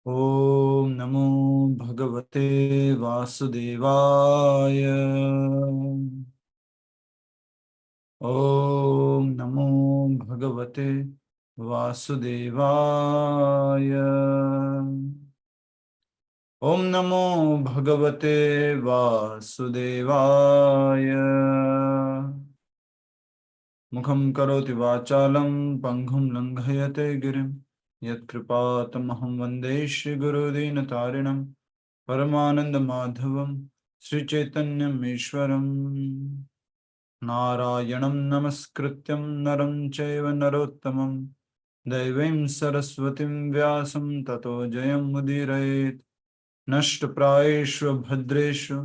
ओम नमो भगवते वासुदेवाय। ओम नमो भगवते वासुदेवाय। ओम नमो भगवते वासुदेवाय। मुखं करोति वाचालं पंगुं लंघयते गिरिं यत्कृपातमहं वन्दे श्रीगुरुदीनतारिणं परमानन्दमाधवं श्रीचैतन्यमीश्वरम्। नारायणं नमस्कृत्यं नरं चैव नरोत्तमं दैवीं सरस्वतीं व्यासं ततो जयमुदीरयेत्। नष्टप्रायेषु भद्रेषु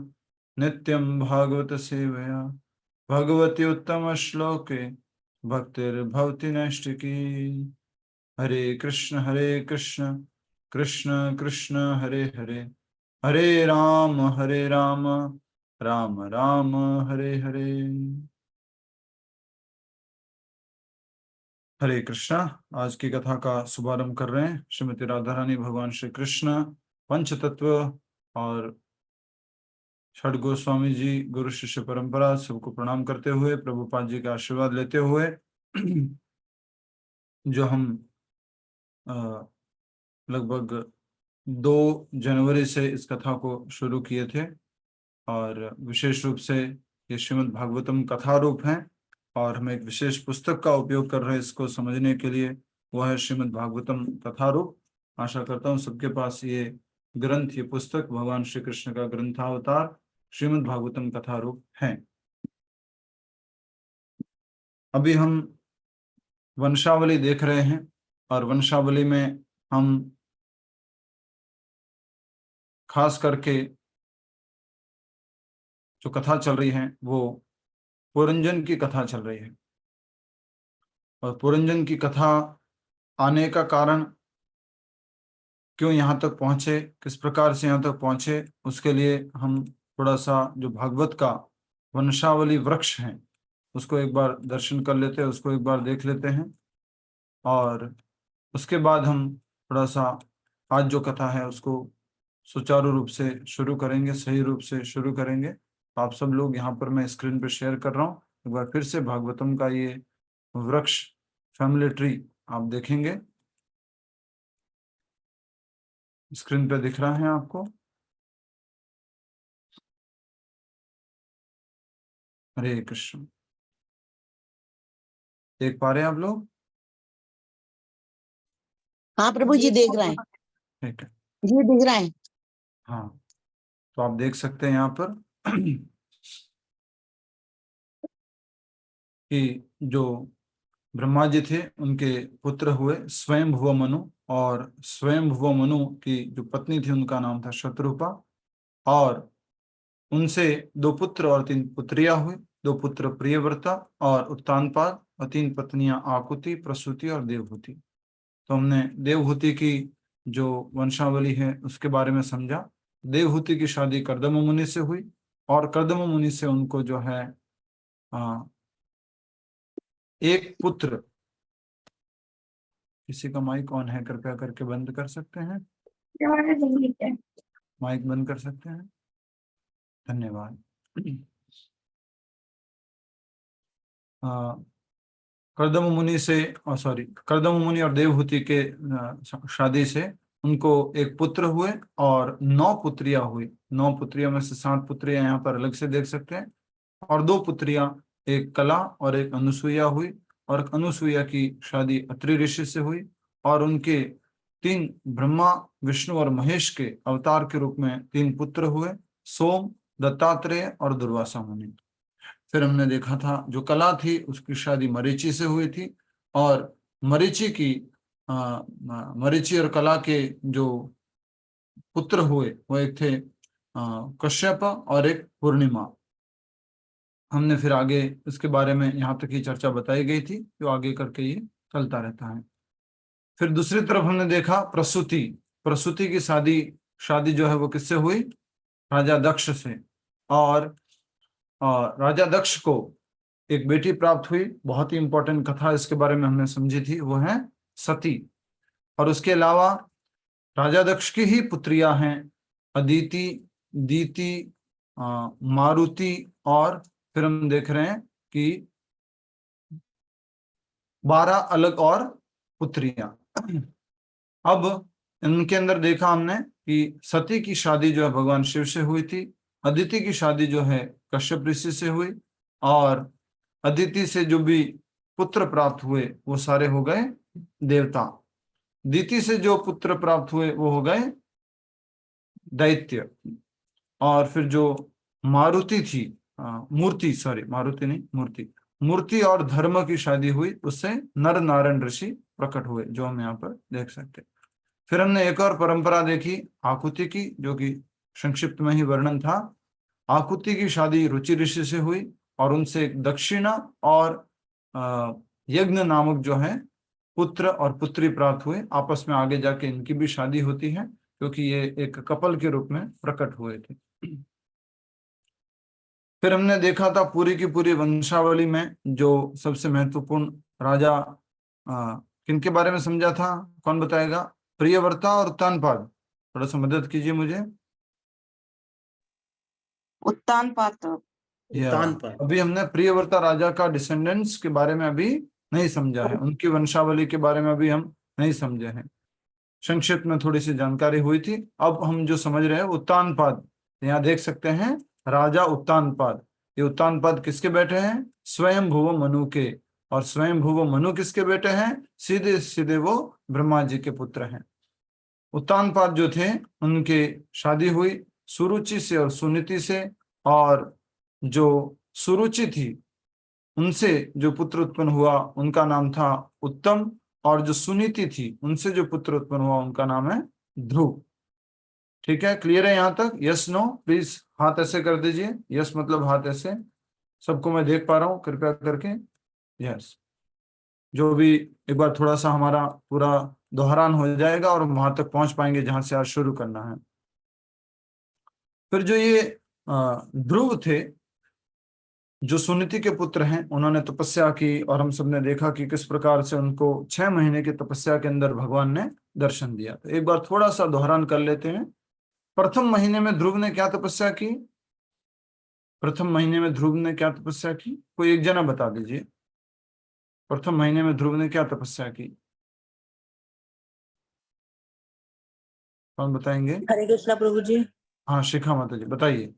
नित्यं भागवत सेवया भगवती उत्तम श्लोके भक्तिर्भवति नैष्टिकी। हरे कृष्ण कृष्ण कृष्ण हरे हरे, हरे राम राम राम हरे हरे। हरे कृष्णा। आज की कथा का शुभारंभ कर रहे हैं। श्रीमती राधा रानी भगवान श्री कृष्ण पंच तत्व और छठ गोस्वामी जी गुरु शिष्य परंपरा सबको प्रणाम करते हुए प्रभुपाद जी का आशीर्वाद लेते हुए जो हम लगभग 2 जनवरी से इस कथा को शुरू किए थे और विशेष रूप से ये श्रीमद् भागवतम कथा रूप है और हम एक विशेष पुस्तक का उपयोग कर रहे हैं इसको समझने के लिए, वह है श्रीमद् भागवतम कथा रूप। आशा करता हूँ सबके पास ये ग्रंथ, ये पुस्तक भगवान श्री कृष्ण का ग्रंथावतार श्रीमद् भागवतम कथा रूप है। अभी हम वंशावली देख रहे हैं और वंशावली में हम खास करके जो कथा चल रही है वो पुरंजन की कथा चल रही है। और पुरंजन की कथा आने का कारण, क्यों यहाँ तक पहुँचे, किस प्रकार से यहाँ तक पहुँचे, उसके लिए हम थोड़ा सा जो भागवत का वंशावली वृक्ष है उसको एक बार दर्शन कर लेते हैं, उसको एक बार देख लेते हैं और उसके बाद हम थोड़ा सा आज जो कथा है उसको सुचारू रूप से शुरू करेंगे, सही रूप से शुरू करेंगे। तो आप सब लोग यहाँ पर मैं स्क्रीन पर शेयर कर रहा हूँ, एक बार फिर से भागवतम का ये वृक्ष फैमिली ट्री आप देखेंगे, स्क्रीन पे दिख रहा है आपको। हरे कृष्ण। देख पा रहे हैं आप लोग? हाँ प्रभु जी देख रहे हैं। ठीक है जी दिख रहा है। हाँ, तो आप देख सकते हैं यहाँ पर कि जो ब्रह्मा जी थे उनके पुत्र हुए स्वयंभुव मनु, और स्वयंभुव मनु की जो पत्नी थी उनका नाम था शत्रुपा, और उनसे 2 पुत्र और 3 पुत्रियां हुई। 2 पुत्र प्रियव्रता और उत्तानपाद, और 3 पत्नियां आकुति, प्रसूति और देवहूति। तो हमने देवहूति की जो वंशावली है उसके बारे में समझा। देवहूति की शादी कर्दम मुनि से हुई और कर्दम मुनि से उनको जो है एक पुत्र, किसी का माइक ऑन है कृपया करके बंद कर सकते हैं, माइक बंद कर सकते हैं, धन्यवाद। कर्दम मुनि से, सॉरी, कर्दम मुनि और देवहूति के शादी से उनको एक पुत्र हुए और 9 पुत्रियां हुई। 9 पुत्रियों में से 7 पुत्रियां यहाँ पर अलग से देख सकते हैं, और 2 पुत्रियां, एक कला और एक अनुसुईया हुई। और अनुसुईया की शादी अत्रि ऋषि से हुई और उनके 3 ब्रह्मा विष्णु और महेश के अवतार के रूप में 3 पुत्र हुए, सोम, दत्तात्रेय और दुर्वासा मुनि। फिर हमने देखा था जो कला थी उसकी शादी मरीचि से हुई थी, और मरीचि की मरीचि और कला के जो पुत्र हुए वो एक थे कश्यप और एक पूर्णिमा। हमने फिर आगे इसके बारे में यहाँ तक की चर्चा बताई गई थी, जो आगे करके ये चलता रहता है। फिर दूसरी तरफ हमने देखा प्रसूति। प्रसूति की शादी शादी जो है वो किससे हुई? राजा दक्ष से। और राजा दक्ष को एक बेटी प्राप्त हुई। बहुत ही इंपॉर्टेंट कथा इसके बारे में हमने समझी थी, वो है सती। और उसके अलावा राजा दक्ष की ही पुत्रियां हैं, अदिति, दीति, मारुति, और फिर हम देख रहे हैं कि 12 अलग और पुत्रियां। अब इनके अंदर देखा हमने कि सती की शादी जो है भगवान शिव से हुई थी, अदिति की शादी जो है कश्यप ऋषि से हुई, और अदिति से जो भी पुत्र प्राप्त हुए वो सारे हो गए देवता। दीति से जो पुत्र प्राप्त हुए वो हो गए दैत्य। और फिर जो मारुति थी, मूर्ति, सॉरी मारुति नहीं, मूर्ति, मूर्ति और धर्म की शादी हुई, उससे नर नारायण ऋषि प्रकट हुए, जो हम यहाँ पर देख सकते हैं। फिर हमने एक और परंपरा देखी आकुति की, जो कि संक्षिप्त में ही वर्णन था। आकुति की शादी रुचि ऋषि से हुई और उनसे एक दक्षिणा और यज्ञ नामक जो है पुत्र और पुत्री प्राप्त हुए। आपस में आगे जाके इनकी भी शादी होती है, क्योंकि ये एक कपल के रूप में प्रकट हुए थे। फिर हमने देखा था पूरी की पूरी वंशावली में जो सबसे महत्वपूर्ण राजा किनके बारे में समझा था, कौन बताएगा? प्रियव्रता और उत्तानपाद, थोड़ा सा मदद कीजिए मुझे। उत्तानपाद। या अभी हमने प्रियव्रता राजा का डिसेंडेंट्स के बारे में अभी नहीं समझा है, उनकी वंशावली के बारे में अभी हम नहीं समझे हैं। संक्षिप्त में थोड़ी सी जानकारी हुई थी। अब हम जो समझ रहे हैं उत्तानपाद, यहाँ देख सकते हैं राजा उत्तानपाद। ये उत्तानपाद किसके बेटे हैं? स्वयं भुव मनु के। और स्वयं भुव मनु किसके बेटे हैं? सीधे सीधे वो ब्रह्मा जी के पुत्र हैं। उत्तानपाद जो थे उनके शादी हुई सुरुचि से और सुनीति से, और जो सुरुचि थी उनसे जो पुत्र उत्पन्न हुआ उनका नाम था उत्तम, और जो सुनीति थी उनसे जो पुत्र उत्पन्न हुआ उनका नाम है ध्रुव। ठीक है, क्लियर है यहाँ तक? यस नो प्लीज हाथ ऐसे कर दीजिए। यस मतलब हाथ ऐसे, सबको मैं देख पा रहा हूँ, कृपया करके यस। जो भी एक बार थोड़ा सा हमारा पूरा दोहरान हो जाएगा और हम वहां तक पहुंच पाएंगे जहां से आज शुरू करना है। फिर जो ये ध्रुव थे जो सुनीति के पुत्र हैं, उन्होंने तपस्या की और हम सबने देखा कि किस प्रकार से उनको 6 महीने की तपस्या के अंदर भगवान ने दर्शन दिया। तो एक बार थोड़ा सा दोहरान कर लेते हैं। प्रथम महीने में ध्रुव ने क्या तपस्या की? प्रथम महीने में ध्रुव ने क्या तपस्या की? कोई एक जना बता दीजिए। प्रथम महीने में ध्रुव ने क्या तपस्या की? कौन बताएंगे? हरे कृष्णा प्रभु जी। हाँ शिखा माता जी बताइए।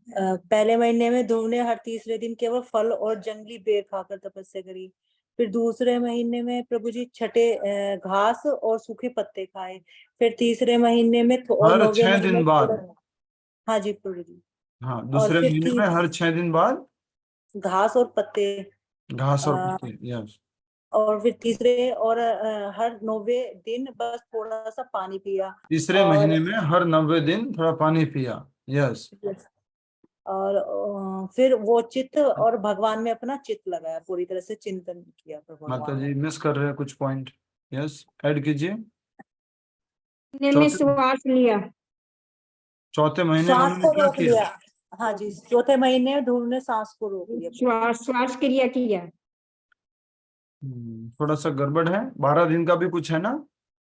पहले महीने में ध्रुव ने हर तीसरे दिन केवल फल और जंगली बेर खाकर तपस्या करी। फिर दूसरे महीने में प्रभु जी छठे घास और सूखे पत्ते खाए। फिर तीसरे महीने में और हर नौवे 6 महीने दिन बाद। हाँ जी प्रभु जी। हाँ, और दूसरे फिर महीने में हर 6 दिन बाद घास और पत्ते, घास और अ, पत्ते, यस। और फिर तीसरे और हर 9वें दिन बस थोड़ा सा पानी पिया। तीसरे और महीने में हर 90 दिन थोड़ा पानी पिया, यस। और फिर वो चित्त और भगवान में अपना चित्त लगाया, पूरी तरह से चिंतन किया माता भगवान जी में। मिस कर रहे हैं कुछ पॉइंट, यस ऐड कीजिए। महीने में चौथे श्वास लिया। चौथे महीने में सांस हमने को क्या रोक किया? लिया। हाँ जी, चौथे महीने में ध्रुव ने सांस को रोक लिया। श्वास क्रिया किया। थोड़ा सा गड़बड़ है। 12 दिन का भी कुछ है ना?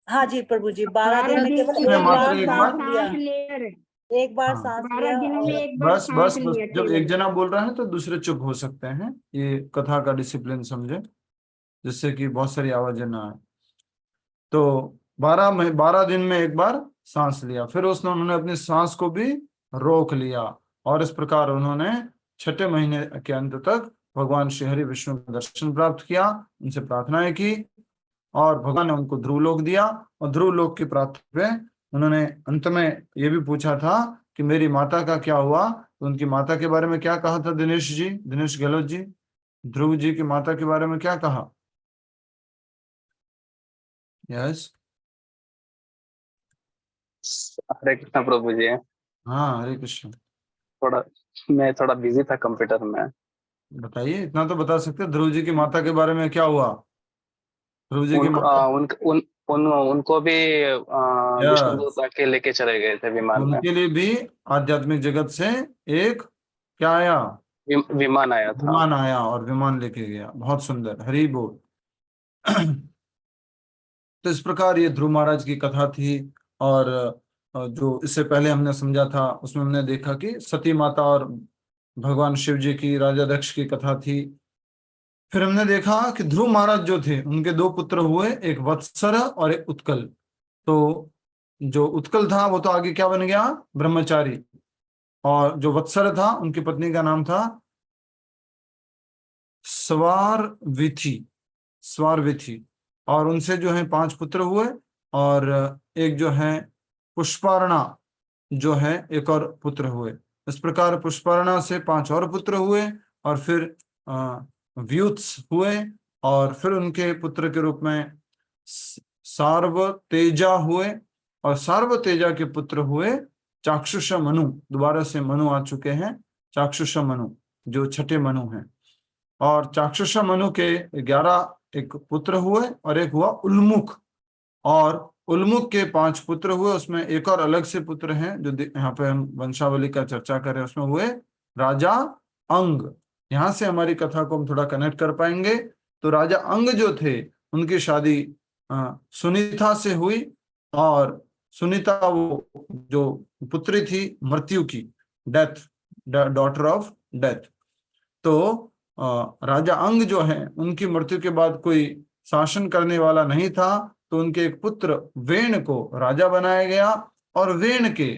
हाँ जी प्रभु जी, 12 दिन 12 में दिन केवल में एक मात्र बार एक सांस बार? लिया। सांस ले। एक बार हाँ, सांस 12 लिया। दिनों में और एक बार बस सांस बस बस लिया जब एक केवल। जना बोल रहा है तो दूसरे चुप हो सकते हैं, ये कथा का डिसिप्लिन समझे, जिससे कि बहुत सारी आवाजें ना आए। तो 12 दिन में एक बार सांस लिया, फिर उन्होंने अपनी सांस को भी रोक लिया, और इस प्रकार उन्होंने छठे महीने के अंत तक भगवान श्री हरि विष्णु का दर्शन प्राप्त किया, उनसे प्रार्थनाएं की, और भगवान ने उनको ध्रुवलोक दिया। और ध्रुवलोक की प्राप्ति पे उन्होंने अंत में ये भी पूछा था कि मेरी माता का क्या हुआ, तो उनकी माता के बारे में क्या कहा था दिनेश जी, दिनेश गहलोत जी? ध्रुव जी की माता के बारे में क्या कहा? यस। हरे कृष्णा प्रभु जी। हाँ हरे कृष्ण। मैं थोड़ा बिजी था कंप्यूटर में। बताइए, इतना तो बता सकते हैं, ध्रुव जी की माता के बारे में क्या हुआ? ध्रुव जी की उनको माता, उनको भी विष्णु यस, दूत आके लेके चले गए थे विमान में। उनके लिए भी आध्यात्मिक जगत से एक क्या आया? विमान आया था। विमान आया और विमान लेके गया। बहुत सुंदर, हरि बोल। तो इस प्रकार ये ध्रुव महाराज की कथा थी। और जो इससे पहले हमने समझा था उसमें हमने देखा कि सती माता और भगवान शिव जी की राजा दक्ष की कथा थी। फिर हमने देखा कि ध्रुव महाराज जो थे उनके दो पुत्र हुए, एक वत्सर और एक उत्कल। तो जो उत्कल था वो तो आगे क्या बन गया, ब्रह्मचारी। और जो वत्सर था उनकी पत्नी का नाम था स्वारविथि, स्वारविथि। और उनसे जो है 5 पुत्र हुए। और एक जो है पुष्पार्णा जो है एक और पुत्र हुए। इस प्रकार पुष्पार्णा से 5 और पुत्र हुए। और फिर व्युत्स हुए। और फिर उनके पुत्र के रूप में सार्वतेजा हुए। और सार्वतेजा के पुत्र हुए चाक्षुष मनु। दोबारा से मनु आ चुके हैं, चाक्षुष मनु जो छठे मनु हैं। और चाक्षुष मनु के 11 एक पुत्र हुए और एक हुआ उल्मुख। और उल्मुख के 5 पुत्र हुए, उसमें एक और अलग से पुत्र हैं जो यहाँ पे हम वंशावली का चर्चा करें, उसमें हुए राजा अंग। यहाँ से हमारी कथा को हम थोड़ा कनेक्ट कर पाएंगे। तो राजा अंग जो थे उनकी शादी सुनीता से हुई। और सुनीता वो जो पुत्री थी मृत्यु की, डेथ, डॉटर ऑफ डेथ। तो राजा अंग जो है उनकी मृत्यु के बाद कोई शासन करने वाला नहीं था, तो उनके एक पुत्र वेण को राजा बनाया गया। और वेण के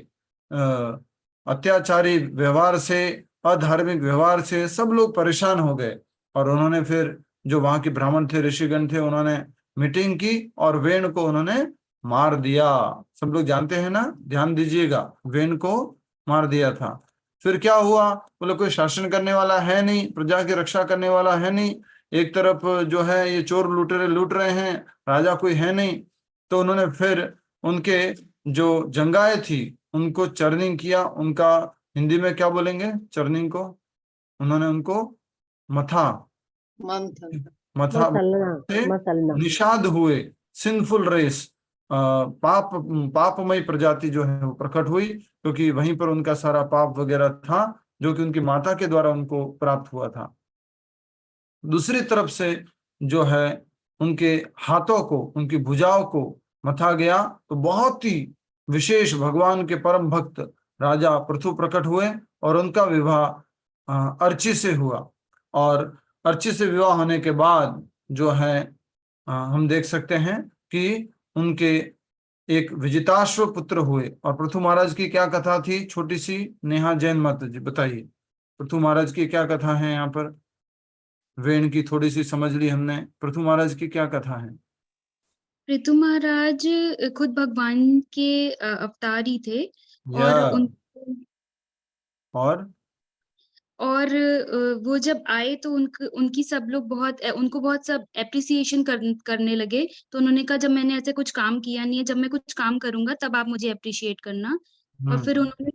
अत्याचारी व्यवहार से, अधार्मिक व्यवहार से सब लोग परेशान हो गए। और उन्होंने फिर जो वहां के ब्राह्मण थे, ऋषिगण थे, उन्होंने मीटिंग की और वेण को उन्होंने मार दिया। सब लोग जानते हैं ना, ध्यान दीजिएगा, वेण को मार दिया था। फिर क्या हुआ, बोले कोई शासन करने वाला है नहीं, प्रजा की रक्षा करने वाला है नहीं, एक तरफ जो है ये चोर लुटेरे लूट रहे हैं, राजा कोई है नहीं। तो उन्होंने फिर उनके जो जंगाएं थी उनको चर्निंग किया। उनका हिंदी में क्या बोलेंगे चर्निंग को, उन्होंने उनको मथा से निषाद हुए, सिंफुल रेस, पापमय प्रजाति जो है वो प्रकट हुई, क्योंकि वहीं पर उनका सारा पाप वगैरह था जो कि उनकी माता के द्वारा उनको प्राप्त हुआ था। दूसरी तरफ से जो है उनके हाथों को, उनकी भुजाओं को मथा गया। तो बहुत ही विशेष भगवान के परम भक्त राजा पृथु प्रकट हुए और उनका विवाह अर्ची से हुआ। और अर्ची से विवाह होने के बाद जो है हम देख सकते हैं कि उनके एक विजिताश्व पुत्र हुए। और पृथु महाराज की क्या कथा थी, छोटी सी, नेहा जैन माता जी बताइए, पृथु महाराज की क्या कथा है। यहाँ पर वेण की थोड़ी सी समझ ली हमने, पृथु महाराज की क्या कथा है। पृथु महाराज खुद भगवान के अवतार ही थे। और वो जब आए तो उनकी सब लोग उनको बहुत सब एप्रिसिएशन करने लगे। तो उन्होंने कहा जब मैंने ऐसे कुछ काम किया नहीं है, जब मैं कुछ काम करूंगा तब आप मुझे अप्रिशिएट करना। और फिर उन्होंने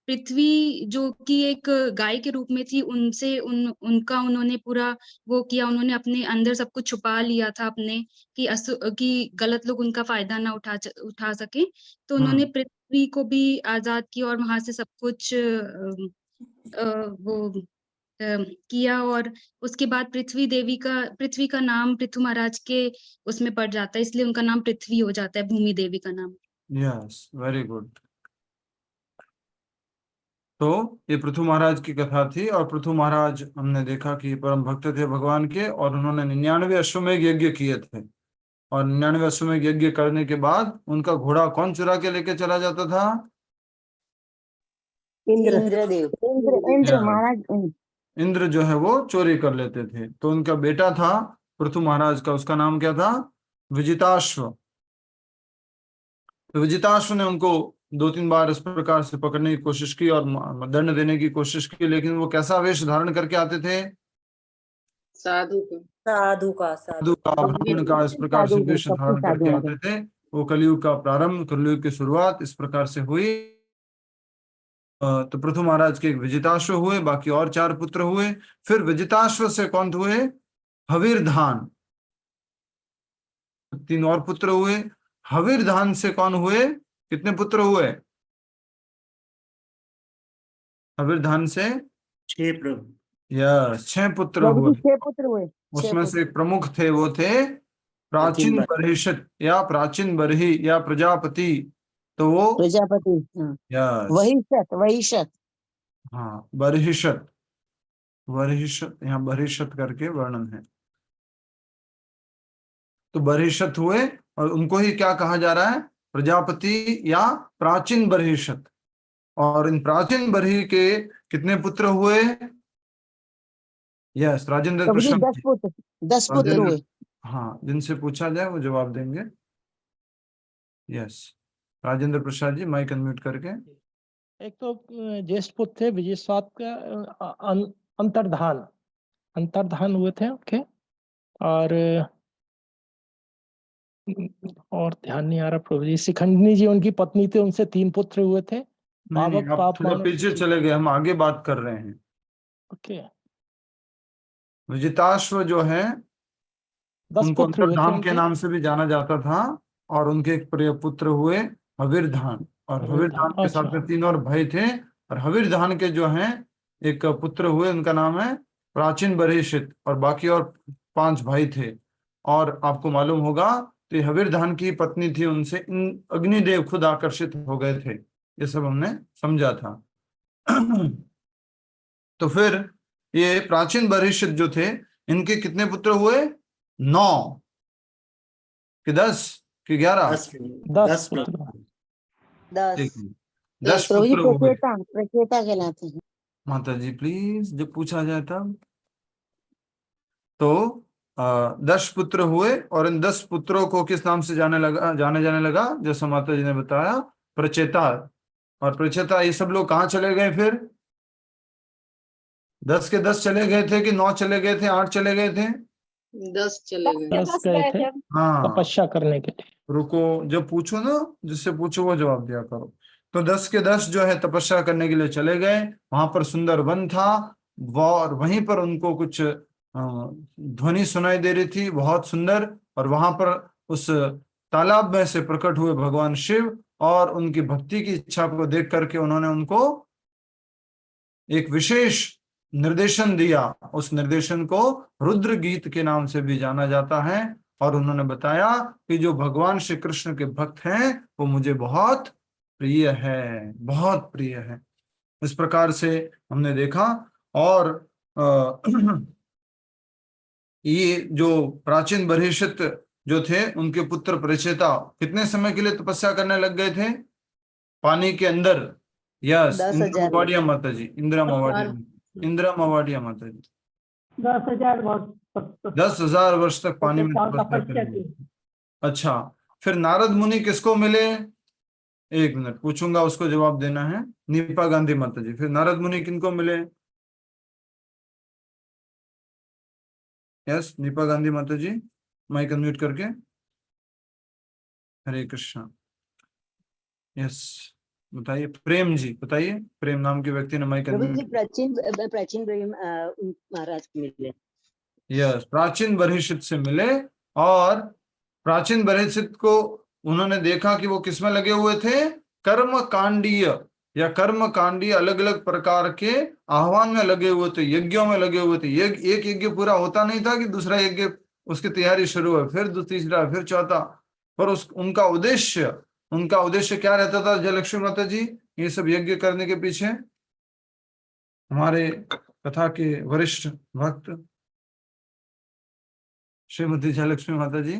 पृथ्वी जो कि एक गाय के रूप में थी, उनसे उनका उन्होंने पूरा वो किया। उन्होंने अपने अंदर सब कुछ छुपा लिया था अपने, कि गलत लोग उनका फायदा ना उठा सके। तो उन्होंने पृथ्वी को भी आजाद किया और वहां से सब कुछ किया। और उसके बाद पृथ्वी का नाम पृथु महाराज के उसमें पड़ जाता है, इसलिए उनका नाम पृथ्वी हो जाता है, भूमि देवी का नाम। Yes, very good. तो ये पृथु महाराज की कथा थी। और पृथु महाराज हमने देखा कि परम भक्त थे भगवान के, और उन्होंने 99 अश्वमेघ यज्ञ किए थे। और 99 अश्वमेघ यज्ञ करने के बाद उनका घोड़ा कौन चुरा के लेके चला जाता था, इंद्र जो है वो चोरी कर लेते थे। तो उनका बेटा था पृथु महाराज का, उसका नाम क्या था, विजिताश्व। तो विजिताश्व ने उनको 2-3 बार इस प्रकार से पकड़ने की कोशिश की और दंड देने की कोशिश की, लेकिन वो कैसा वेश धारण करके आते थे, साधु का, ब्राह्मण का, इस प्रकार से वेश धारण करके आते थे। वो कलयुग का प्रारंभ, कलयुग की शुरुआत इस प्रकार से हुई। तो पृथु महाराज के एक विजिताश्व हुए, बाकी और 4 पुत्र हुए। फिर विजिताश्व से कौन हुए, हवीरधान, 3 और पुत्र हुए। हवीरधान से कौन हुए, कितने पुत्र हुए, हवीरधान से 6 प्रभु। यस, 6 पुत्र हुए। उसमें से एक प्रमुख थे, वो थे प्राचीन बर्हिषत या प्राचीन बर्ही या प्रजापति, तो वो प्रजापति, हाँ, यस, वहिषत। हाँ बर्हिषत, बर्हिषत, यहाँ बर्हिषत करके वर्णन है। तो बर्हिषत हुए और उनको ही क्या कहा जा रहा है, प्रजापति या प्राचीन बर्हिषत। और इन प्राचीन बर्ही के कितने पुत्र हुए? यस, राजेंद्र प्रभु जी प्रसाद 10 पुत्र हुए। हाँ, जिनसे पूछा जाए वो जवाब देंगे। Yes, Rajendra Prasad ji, mic unmute करके। एक तो ज्येष्ठ पुत्र थे विजयस्वात का अंतर्धान हुए थे उनके, और ध्यान नहीं आ रहा प्रभु जी। शिखंडिनी जी उनकी पत्नी थी, उनसे 3 पुत्र हुए थे। नहीं, आप पाप थोड़ा मानो पीछे चले गए, हम आगे बात कर रहे हैं। ओके, विजिताश्व जो है 10 उनको पुत्र हुए थे अंतर्धान के उनके। नाम से भी जाना जाता था, और उनके एक प्रिय पुत्र हुए हविर्धान, और हविर्धान के साथ में 3 और भाई थे। और हविर्धान के जो हैं एक पुत्र हुए, उनका नाम है प्राचीन बर्हिषित, और बाकी और 5 भाई थे। और आपको मालूम होगा तो हविर्धान की पत्नी थी, उनसे इन अग्निदेव खुद आकर्षित हो गए थे, ये सब हमने समझा था। तो फिर ये प्राचीन बर्हिषित जो थे, इनके कितने पुत्र हुए? 9 कि 10 कि 11? 10 पुत्र। 10 प्रभु जी पुत्र हुए। प्रचेता कहलाते हैं। माता जी प्लीज, जब पूछा जाए तब। तो 10 पुत्र हुए, और इन 10 पुत्रों को किस नाम से जाने जाने लगा, जैसा माता जी ने बताया, प्रचेता। और प्रचेता ये सब लोग कहाँ चले गए फिर? 10 के 10 चले गए थे कि 9 चले गए थे, 8 चले गए थे? 10 चले गए। 10 गए थे हाँ, तपस्या करने के लिए। रुको, जब पूछो ना, जिससे पूछो वो जवाब दिया करो। तो 10 के 10 जो है तपस्या करने के लिए चले गए। वहां पर सुंदर वन था, और वहीं पर उनको कुछ ध्वनि सुनाई दे रही थी, बहुत सुंदर। और वहां पर उस तालाब में से प्रकट हुए भगवान शिव, और उनकी भक्ति की इच्छा को देख करके उन्होंने उनको एक विशेष निर्देशन दिया। उस निर्देशन को रुद्र गीत के नाम से भी जाना जाता है। और उन्होंने बताया कि जो भगवान श्री कृष्ण के भक्त हैं वो मुझे बहुत प्रिय है, बहुत प्रिय है। इस प्रकार से हमने देखा। और ये जो प्राचीन बर्हिषित जो थे, उनके पुत्र प्रचेता कितने समय के लिए तपस्या करने लग गए थे? पानी के अंदर। यस, 10,000 इंदिरा मवाडिया माता जी, इंदिरा मवाडिया माता जी 10,000 वर्ष 10,000 वर्ष तक पानी में तपस्या करेंगे। अच्छा, फिर नारद मुनि किसको मिले? 1 मिनट पूछूंगा, उसको जवाब देना है। नीपा गांधी माता जी, फिर नारद मुनि किनको मिले? यस, नीपा गांधी माता जी, माइक अनम्यूट करके। हरे कृष्णा। यस, बताइए। प्रेम जी बताइए, प्रेम नाम के व्यक्ति ने माइक प्रभु जी अनम्यूट। प्राचीन महाराज को मिले। यस, प्राचीन बर्हिषित से मिले। और प्राचीन बर्हिषित को उन्होंने देखा कि वो किसमें लगे हुए थे? कर्म कांडीय या कर्म कांडीय अलग अलग प्रकार के आह्वान में लगे हुए थे, यज्ञों में लगे हुए थे। एक यज्ञ पूरा होता नहीं था कि दूसरा यज्ञ उसकी तैयारी शुरू है, फिर तीसरा, फिर चौथा। पर उनका उद्देश्य क्या रहता था? जयलक्ष्मी माता जी, ये सब यज्ञ करने के पीछे हमारे कथा के वरिष्ठ भक्त श्रीमती जयलक्ष्मी माता जी।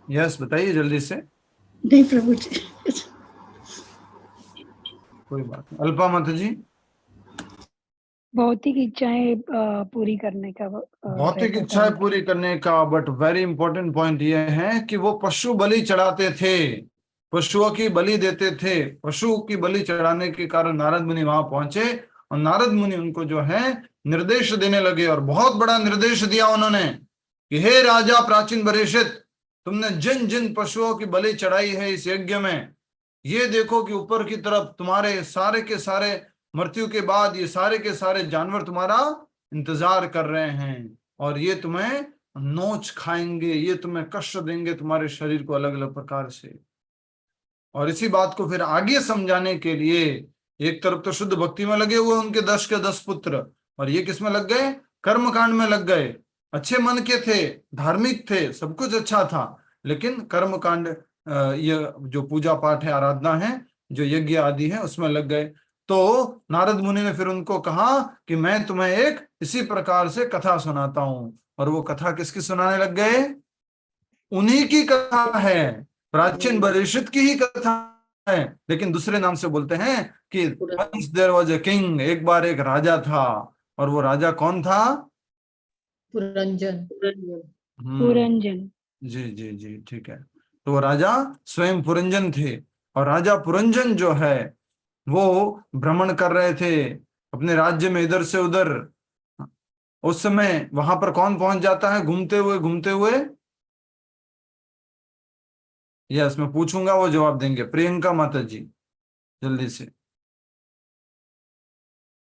यस, बताइए जल्दी से। नहीं प्रभु जी, कोई बात नहीं। अल्पा माता जी। भौतिक इच्छाएं पूरी करने का भौतिक इच्छाएं पूरी करने का, बट वेरी इंपॉर्टेंट पॉइंट ये है कि वो पशु बलि चढ़ाते थे, पशुओं की बलि देते थे। पशु की बलि चढ़ाने के कारण नारद मुनि वहां पहुंचे, और नारद मुनि उनको जो है निर्देश देने लगे। और बहुत बड़ा निर्देश दिया उन्होंने कि हे राजा प्राचीन बर्हिषित, तुमने जिन जिन पशुओं की बलि चढ़ाई है इस यज्ञ में, ये देखो कि ऊपर की तरफ तुम्हारे सारे के सारे मृत्यु के बाद ये सारे के सारे जानवर तुम्हारा इंतजार कर रहे हैं, और ये तुम्हें नोच खाएंगे, ये तुम्हें कष्ट देंगे तुम्हारे शरीर को अलग अलग प्रकार से। और इसी बात को फिर आगे समझाने के लिए एक तरफ तो शुद्ध भक्ति में लगे हुए उनके 10 के 10 पुत्र, और ये किस में लग गए? कर्म कांड में लग गए। अच्छे मन के थे, धार्मिक थे, सब कुछ अच्छा था, लेकिन कर्म कांड, ये जो पूजा पाठ है, आराधना है, जो यज्ञ आदि है, उसमें लग गए। तो नारद मुनि ने फिर उनको कहा कि मैं तुम्हें एक इसी प्रकार से कथा सुनाता हूं। और वो कथा किसकी सुनाने लग गए? उन्हीं की कथा है, प्राचीन बरेशित की ही कथा है, लेकिन दूसरे नाम से बोलते हैं कि once there was a king, एक बार एक राजा था। और वो राजा कौन था? पुरंजन। पुरंजन। जी जी जी, ठीक है। तो वो राजा स्वयं पुरंजन थे, और राजा पुरंजन जो है वो भ्रमण कर रहे थे अपने राज्य में इधर से उधर। उस समय वहां पर कौन पहुंच जाता है घूमते हुए घूमते हुए? यस, मैं पूछूंगा, वो जवाब देंगे। प्रियंका माता जी, जल्दी से।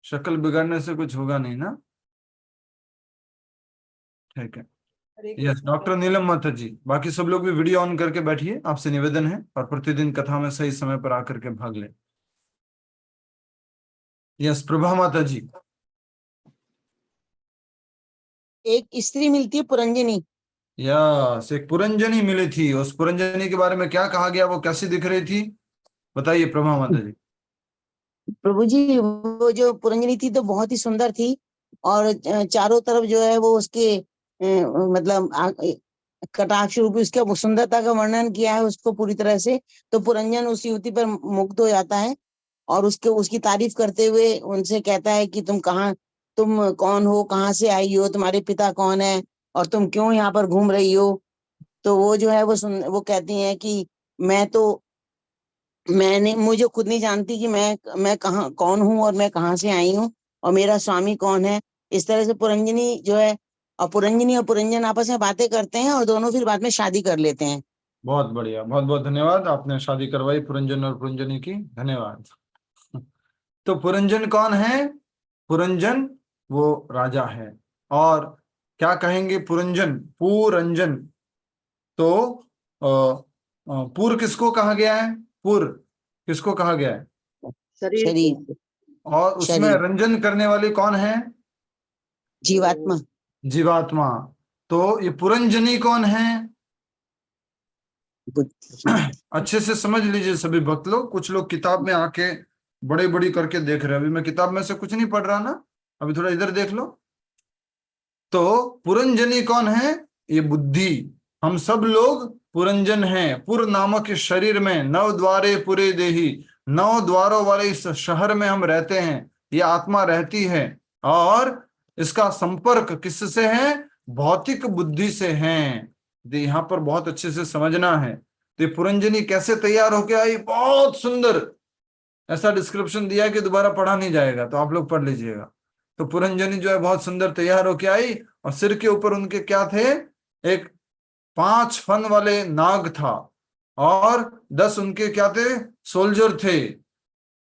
शक्ल बिगाड़ने से कुछ होगा नहीं ना? ठीक है। यस, डॉक्टर नीलम माता जी। बाकी सब लोग भी वीडियो ऑन करके बैठिए, आपसे निवेदन है, और प्रतिदिन कथा में सही समय पर आकर के भाग ले। यस, प्रभा माता जी। एक स्त्री मिलती है पुरंजनी। यस, एक पुरंजनी मिली थी। उस पुरंजनी के बारे में क्या कहा गया? वो कैसी दिख रही थी? बताइए प्रभा माता जी। प्रभु जी, वो जो पुरंजनी थी तो बहुत ही सुंदर थी, और चारों तरफ जो है वो उसके मतलब कटाक्ष रूपी उसके सुंदरता का वर्णन किया है उसको पूरी तरह से। तो पुरंजन उस युवती पर मुग्ध हो जाता है, और उसकी तारीफ करते हुए उनसे कहता है कि तुम कौन हो, कहाँ से आई हो, तुम्हारे पिता कौन है, और तुम क्यों यहाँ पर घूम रही हो। तो वो जो है वो कहती हैं कि मुझे खुद नहीं जानती कि मैं कहाँ कौन हूँ, और मैं कहाँ से आई हूँ, और मेरा स्वामी कौन है। इस तरह से पुरंजनी जो है, और पुरंजनी और पुरंजन आपस में बातें करते हैं, और दोनों फिर बाद में शादी कर लेते हैं। बहुत बढ़िया, बहुत बहुत धन्यवाद, आपने शादी करवाई पुरंजन और पुरंजनी की, धन्यवाद। तो पुरंजन कौन है? पुरंजन वो राजा है। और क्या कहेंगे? पुरंजन, पुरंजन। तो पुर किसको कहा गया है? पुर किसको कहा गया है? शरीर शरीर, और उसमें शरीर। रंजन करने वाली कौन है? जीवात्मा। जीवात्मा। तो ये पुरंजनी कौन है? अच्छे से समझ लीजिए सभी भक्त लोग। कुछ लोग किताब में आके बड़ी बड़ी करके देख रहे हैं। अभी मैं किताब में से कुछ नहीं पढ़ रहा ना, अभी थोड़ा इधर देख लो। तो पुरंजनी कौन है? ये बुद्धि। हम सब लोग पुरंजन हैं। पुर नामक इस शरीर में 9 द्वारे पुरे देही, 9 द्वारों वाले इस शहर में हम रहते हैं, ये आत्मा रहती है। और इसका संपर्क किससे है? भौतिक बुद्धि से है। यहाँ पर बहुत अच्छे से समझना है। तो पुरंजनी कैसे तैयार होके आई? बहुत सुंदर, ऐसा डिस्क्रिप्शन दिया कि दोबारा पढ़ा नहीं जाएगा, तो आप लोग पढ़ लीजिएगा। तो पुरंजनी जो है बहुत सुंदर तैयार होके आई, और सिर के ऊपर उनके क्या थे? एक 5 फन वाले नाग था, और 10 उनके क्या थे? सोल्जर थे।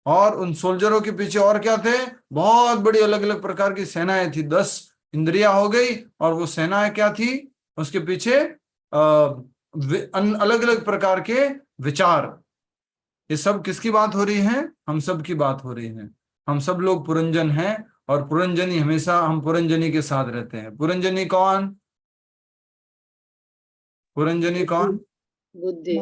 और उन सोल्जरों के पीछे और क्या थे? बहुत बड़ी अलग अलग प्रकार की सेनाएं थी। 10 इंद्रियां हो गई, और वो सेनाएं क्या थी? उसके पीछे अलग अलग प्रकार के विचार। ये सब किसकी बात हो रही है? हम सब की बात हो रही है। हम सब लोग पुरंजन हैं, और पुरंजनी हमेशा हम पुरंजनी के साथ रहते हैं। पुरंजनी कौन? पुरंजनी कौन? बुद्धि।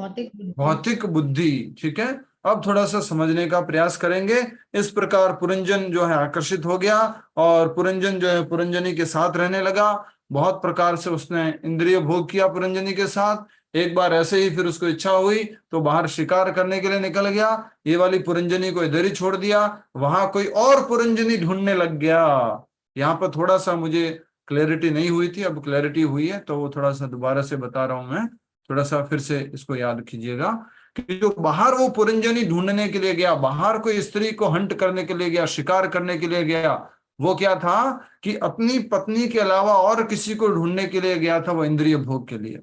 भौतिक बुद्धि। ठीक है, अब थोड़ा सा समझने का प्रयास करेंगे। इस प्रकार पुरंजन जो है आकर्षित हो गया, और पुरंजन जो है पुरंजनी के साथ रहने लगा। बहुत प्रकार से उसने इंद्रिय भोग किया पुरंजनी के साथ। एक बार ऐसे ही फिर उसको इच्छा हुई तो बाहर शिकार करने के लिए निकल गया। ये वाली पुरंजनी को इधर ही छोड़ दिया, वहां कोई और पुरंजनी ढूंढने लग गया। यहाँ पर थोड़ा सा मुझे क्लैरिटी नहीं हुई थी, अब क्लैरिटी हुई है, तो वो थोड़ा सा दोबारा से बता रहा हूं मैं। थोड़ा सा फिर से इसको याद कीजिएगा कि जो बाहर वो पुरंजनी ढूंढने के लिए गया, बाहर कोई स्त्री को हंट करने के लिए गया, शिकार करने के लिए गया, वो क्या था कि अपनी पत्नी के अलावा और किसी को ढूंढने के लिए गया था, वो इंद्रिय भोग के लिए।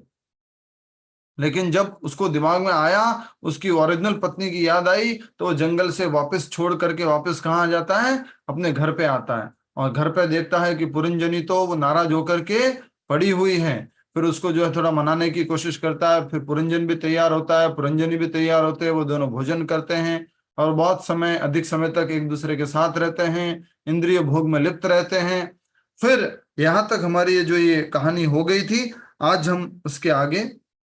लेकिन जब उसको दिमाग में आया, उसकी ओरिजिनल पत्नी की याद आई, तो वो जंगल से वापस छोड़ करके वापस कहाँ आ जाता है? अपने घर पे आता है, और घर पे देखता है कि पुरंजनी तो वो नाराज होकर के पड़ी हुई है। फिर उसको जो है थोड़ा मनाने की कोशिश करता है। फिर पुरंजन भी तैयार होता है, पुरंजनी भी तैयार होते हैं, वो दोनों भोजन करते हैं। और बहुत समय, अधिक समय तक एक दूसरे के साथ रहते हैं, इंद्रिय भोग में लिप्त रहते हैं। फिर यहाँ तक हमारी ये ये कहानी हो गई थी, आज हम उसके आगे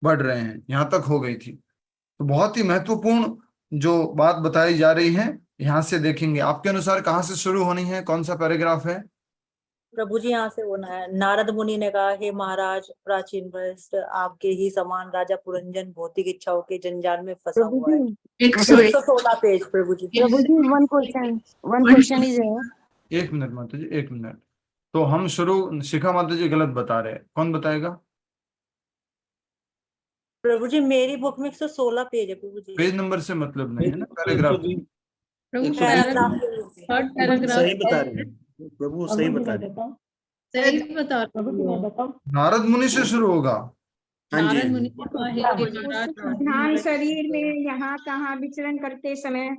बढ़ रहे हैं, यहाँ तक हो गई थी। तो बहुत ही महत्वपूर्ण जो बात बताई जा रही है यहाँ से देखेंगे। आपके अनुसार कहाँ से शुरू होनी है, कौन सा पैराग्राफ है? प्रभु जी यहाँ से होना है। नारद मुनि ने कहा, हे महाराज प्राचीन वरिष्ठ, आपके ही समान राजा पुरंजन भौतिक इच्छाओं के जंजाल में फंसा प्रभु हुआ है। जी 116 पेज प्रभु जी। प्रभु जी वन क्वेश्चन इज एक मिनट माता जी, एक मिनट। तो हम शुरू, शिखा माता जी गलत बता रहे हैं, कौन बताएगा? प्रभु जी मेरी बुक में 116 पेज है प्रभु जी। पेज नंबर से मतलब नहीं है ना, पैराग्राफ। पैराग्राफ सही बता रहे हैं प्रभु, सही बता रहे हैं। सही बता रहे हो। नारद मुनि से शुरू होगा। हाँ जी, नारद मुनि ने कहा, हे महाराज ध्यान शरीर में यहाँ कहाँ विचरण करते समय।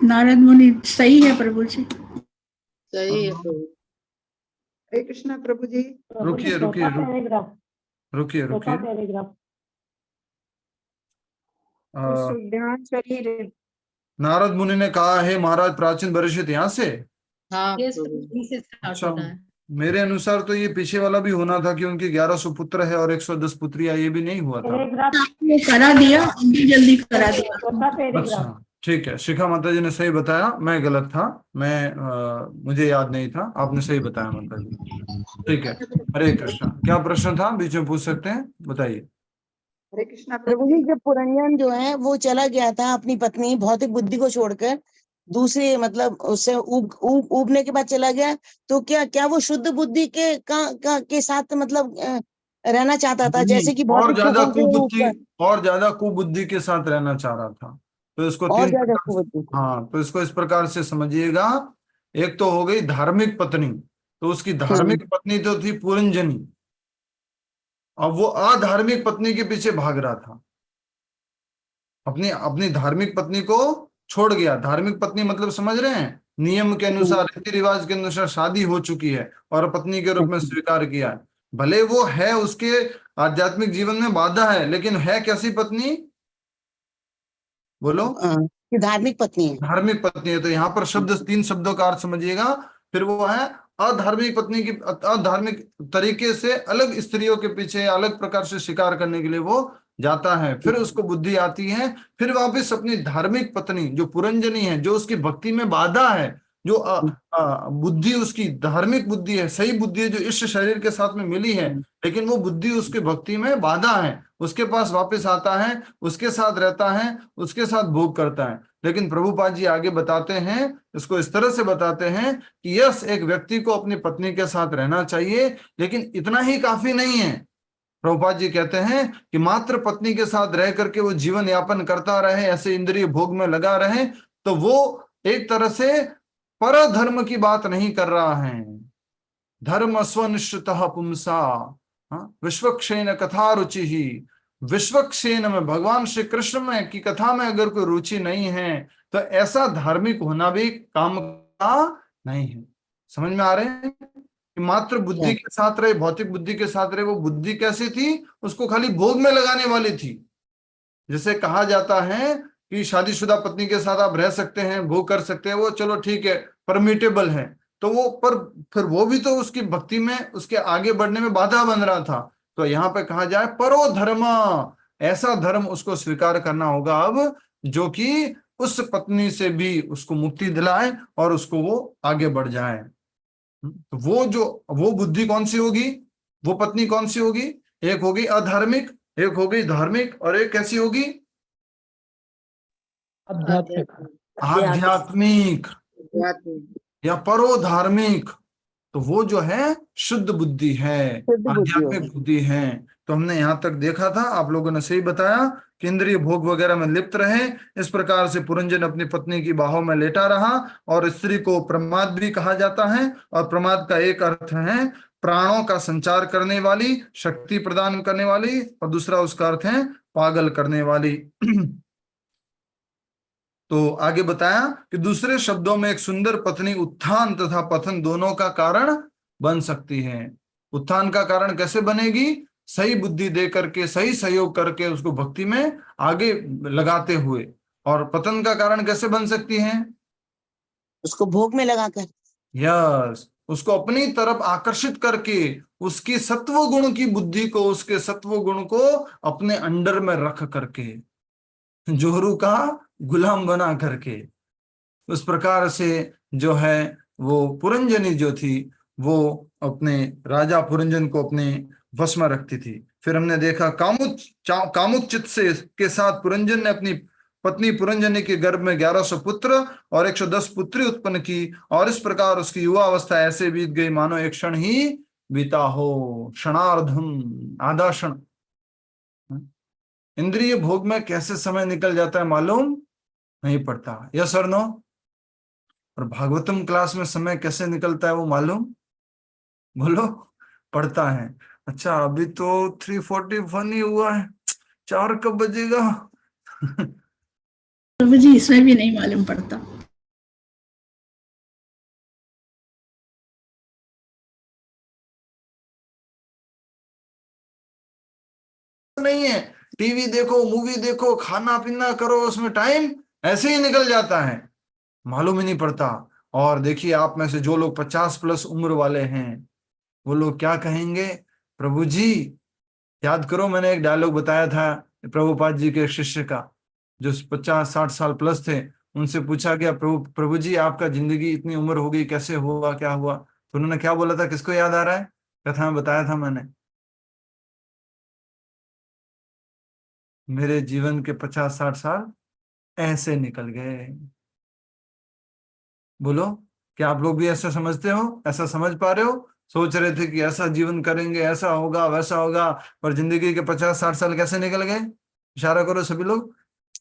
नारद मुनि सही है प्रभु जी। सही है प्रभु। हरे कृष्णा प्रभु जी। रुकिए रुकिए रुकिए रुकिए। ध्यान शरीर। नारद मुनि ने कहा, हे महाराज प्राचीन वरिष्ठ, यहाँ से। हाँ Yes, प्रभु। से start अच्छा, होता है। मेरे अनुसार तो ये पीछे वाला भी होना था कि उनके 1100 पुत्र है और 110 पुत्रियां, ये भी नहीं हुआ था। वो करा दिया, जल्दी करा दिया। अच्छा ठीक है, शिखा माता जी ने सही बताया, मैं गलत था, मुझे याद नहीं था, आपने सही बताया माता जी। ठीक है, हरे कृष्णा। क्या प्रश्न था, बीच में पूछ सकते हैं, बताइए। हरे कृष्णा प्रभु जी जब पुरंजन जो है वो चला गया था अपनी पत्नी भौतिक बुद्धि को छोड़कर दूसरे, मतलब उससे उबने के बाद चला गया, तो क्या वो शुद्ध बुद्धि के साथ मतलब रहना चाहता था, जैसे कि और भौतिक ज्यादा सुखों के ऊपर और ज्यादा कुबुद्धि के साथ रहना चाह रहा था। तो इसको और तीन ज्यादा प्रकार से, कुबुद्धि। हाँ, तो इसको इस प्रकार से समझिएगा। एक तो हो गई धार्मिक पत्नी, तो उसकी धार्मिक पत्नी तो थी पुरंजनी, अब वो अधार्मिक पत्नी के पीछे भाग रहा था, अपनी अपनी धार्मिक पत्नी को छोड़ गया। धार्मिक पत्नी मतलब समझ रहे हैं, नियम के अनुसार, रीति रिवाज के अनुसार शादी हो चुकी है और पत्नी के रूप में स्वीकार किया है। भले वो है, उसके आध्यात्मिक जीवन में बाधा है, लेकिन है कैसी पत्नी, बोलो? धार्मिक पत्नी है। धार्मिक पत्नी है। तो यहाँ पर शब्द, 3 शब्दों का अर्थ समझिएगा। फिर वो है अधार्मिक पत्नी की, अधार्मिक तरीके से अलग स्त्रियों के पीछे अलग प्रकार से शिकार करने के लिए वो जाता है। फिर उसको बुद्धि आती है, फिर वापस अपनी धार्मिक पत्नी जो पुरंजनी है, जो उसकी भक्ति में बाधा है, जो बुद्धि उसकी धार्मिक बुद्धि है, सही बुद्धि है, जो इस शरीर के साथ में मिली है, लेकिन वो बुद्धि उसके भक्ति में बाधा है, उसके पास वापस आता है, उसके साथ रहता है, उसके साथ भोग करता है। लेकिन प्रभुपाद जी आगे बताते हैं, इसको इस तरह से बताते हैं कि यस, एक व्यक्ति को अपनी पत्नी के साथ रहना चाहिए, लेकिन इतना ही काफी नहीं है। प्रभुपाद जी कहते हैं कि मात्र पत्नी के साथ रह करके वो जीवन यापन करता रहे, ऐसे इंद्रिय भोग में लगा रहे, तो वो एक तरह से परधर्म की बात नहीं कर रहा है। धर्म स्वनिष्ठतः पुंसा विश्वक्षेन कथा रुचि ही। विश्वक्षेन में, भगवान श्री कृष्ण में की कथा में अगर कोई रुचि नहीं है, तो ऐसा धार्मिक होना भी काम का नहीं है। समझ में आ रहे हैं कि मात्र बुद्धि के साथ रहे, भौतिक बुद्धि के साथ रहे। वो बुद्धि कैसी थी, उसको खाली भोग में लगाने वाली थी। जैसे कहा जाता है कि शादीशुदा पत्नी के साथ आप रह सकते हैं, भोग कर सकते हैं, वो चलो ठीक है, परमिटेबल है, तो वो पर फिर वो भी तो उसकी भक्ति में, उसके आगे बढ़ने में बाधा बन रहा था। तो यहाँ पे कहा जाए परो धर्म, ऐसा धर्म उसको स्वीकार करना होगा अब, जो कि उस पत्नी से भी उसको मुक्ति दिलाए और उसको वो आगे बढ़ जाए। तो वो बुद्धि कौन सी होगी, वो पत्नी कौन सी होगी? एक होगी अधार्मिक, एक होगी धार्मिक, और एक कैसी होगी? आध्यात्मिक या परो धार्मिक। तो वो जो है शुद्ध बुद्धि है, आध्यात्मिक बुद्धि है। तो हमने यहाँ तक देखा था, आप लोगों ने सही बताया कि इंद्रिय भोग वगैरह में लिप्त रहे। इस प्रकार से पुरंजन अपनी पत्नी की बाहों में लेटा रहा, और स्त्री को प्रमाद भी कहा जाता है। और प्रमाद का एक अर्थ है प्राणों का संचार करने वाली, शक्ति प्रदान करने वाली, और दूसरा उसका अर्थ है पागल करने वाली। तो आगे बताया कि दूसरे शब्दों में एक सुंदर पत्नी उत्थान तथा पतन दोनों का कारण बन सकती है। उत्थान का कारण कैसे बनेगी? सही बुद्धि दे करके, सही सहयोग करके, उसको भक्ति में आगे लगाते हुए। और पतन का कारण कैसे बन सकती हैं? उसको भोग में लगाकर। यस, उसको अपनी तरफ आकर्षित करके, उसकी सत्व गुण की बुद्धि को, उसके सत्व गुण को अपने अंडर में रख करके, जोरू का गुलाम बना करके, उस प्रकार से जो है वो पुरंजनी जो थी वो अपने राजा पुरंजन को अपने वश में रखती थी। फिर हमने देखा कामुक चित्त से के साथ पुरंजन ने अपनी पत्नी पुरंजनी के गर्भ में 1100 पुत्र और 110 पुत्री उत्पन्न की, और इस प्रकार उसकी युवा अवस्था ऐसे बीत गई मानो एक क्षण ही बीता हो, क्षणार्धम, आधा क्षण। इंद्रिय भोग में कैसे समय निकल जाता है मालूम नहीं पड़ता। यस और नो? और भागवतम क्लास में समय कैसे निकलता है वो मालूम, बोलो, पड़ता है। अच्छा अभी तो 3:41 ही हुआ है, 4 कब बजेगा? प्रभु जी इसमें भी नहीं मालूम पड़ता। नहीं है, टीवी देखो, मूवी देखो, खाना पीना करो, उसमें टाइम ऐसे ही निकल जाता है, मालूम ही नहीं पड़ता। और देखिए आप में से जो लोग 50+ उम्र वाले हैं वो लोग क्या कहेंगे, प्रभु जी याद करो, मैंने एक डायलॉग बताया था प्रभुपाद जी के शिष्य का, जो 50-60 साल प्लस थे, उनसे पूछा गया प्रभु जी आपका जिंदगी इतनी उम्र हो गई, कैसे हुआ, क्या हुआ? तो उन्होंने क्या बोला था, किसको याद आ रहा है? कथा में बताया था मैंने, मेरे जीवन के 50-60 साल ऐसे निकल गए। बोलो, क्या आप लोग भी ऐसा समझते हो, ऐसा समझ पा रहे हो? सोच रहे थे कि ऐसा जीवन करेंगे, ऐसा होगा, वैसा होगा, पर जिंदगी के 50-60 साल कैसे निकल गए? इशारा करो सभी लोग,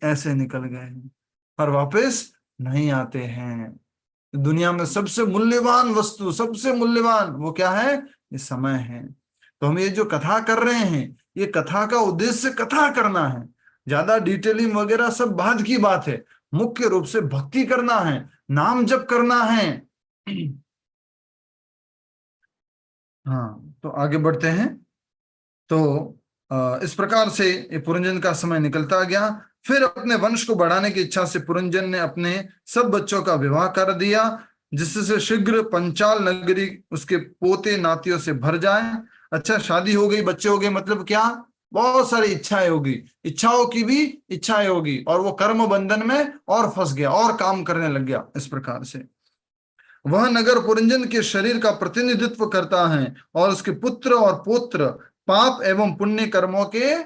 ऐसे निकल गए और वापस नहीं आते हैं। दुनिया में सबसे मूल्यवान वस्तु, सबसे मूल्यवान वो क्या है? ये समय है। तो हम ये जो कथा कर रहे हैं, ये कथा का उद्देश्य कथा करना है, ज्यादा डिटेलिंग वगैरह सब बाद की बात है, मुख्य रूप से भक्ति करना है, नाम जप करना है। हाँ, तो आगे बढ़ते हैं। तो इस प्रकार से ये पुरंजन का समय निकलता गया। फिर अपने वंश को बढ़ाने की इच्छा से पुरंजन ने अपने सब बच्चों का विवाह कर दिया, जिससे शीघ्र पंचाल नगरी उसके पोते नातियों से भर जाए। अच्छा, शादी हो गई, बच्चे हो गए, मतलब क्या? बहुत सारी इच्छाएं होगी, इच्छाओं की भी इच्छाएं होगी, और वो कर्म बंधन में और फंस गया और काम करने लग गया। इस प्रकार से वह नगर पुरंजन के शरीर का प्रतिनिधित्व करता है और उसके पुत्र और पौत्र पाप एवं पुण्य कर्मों के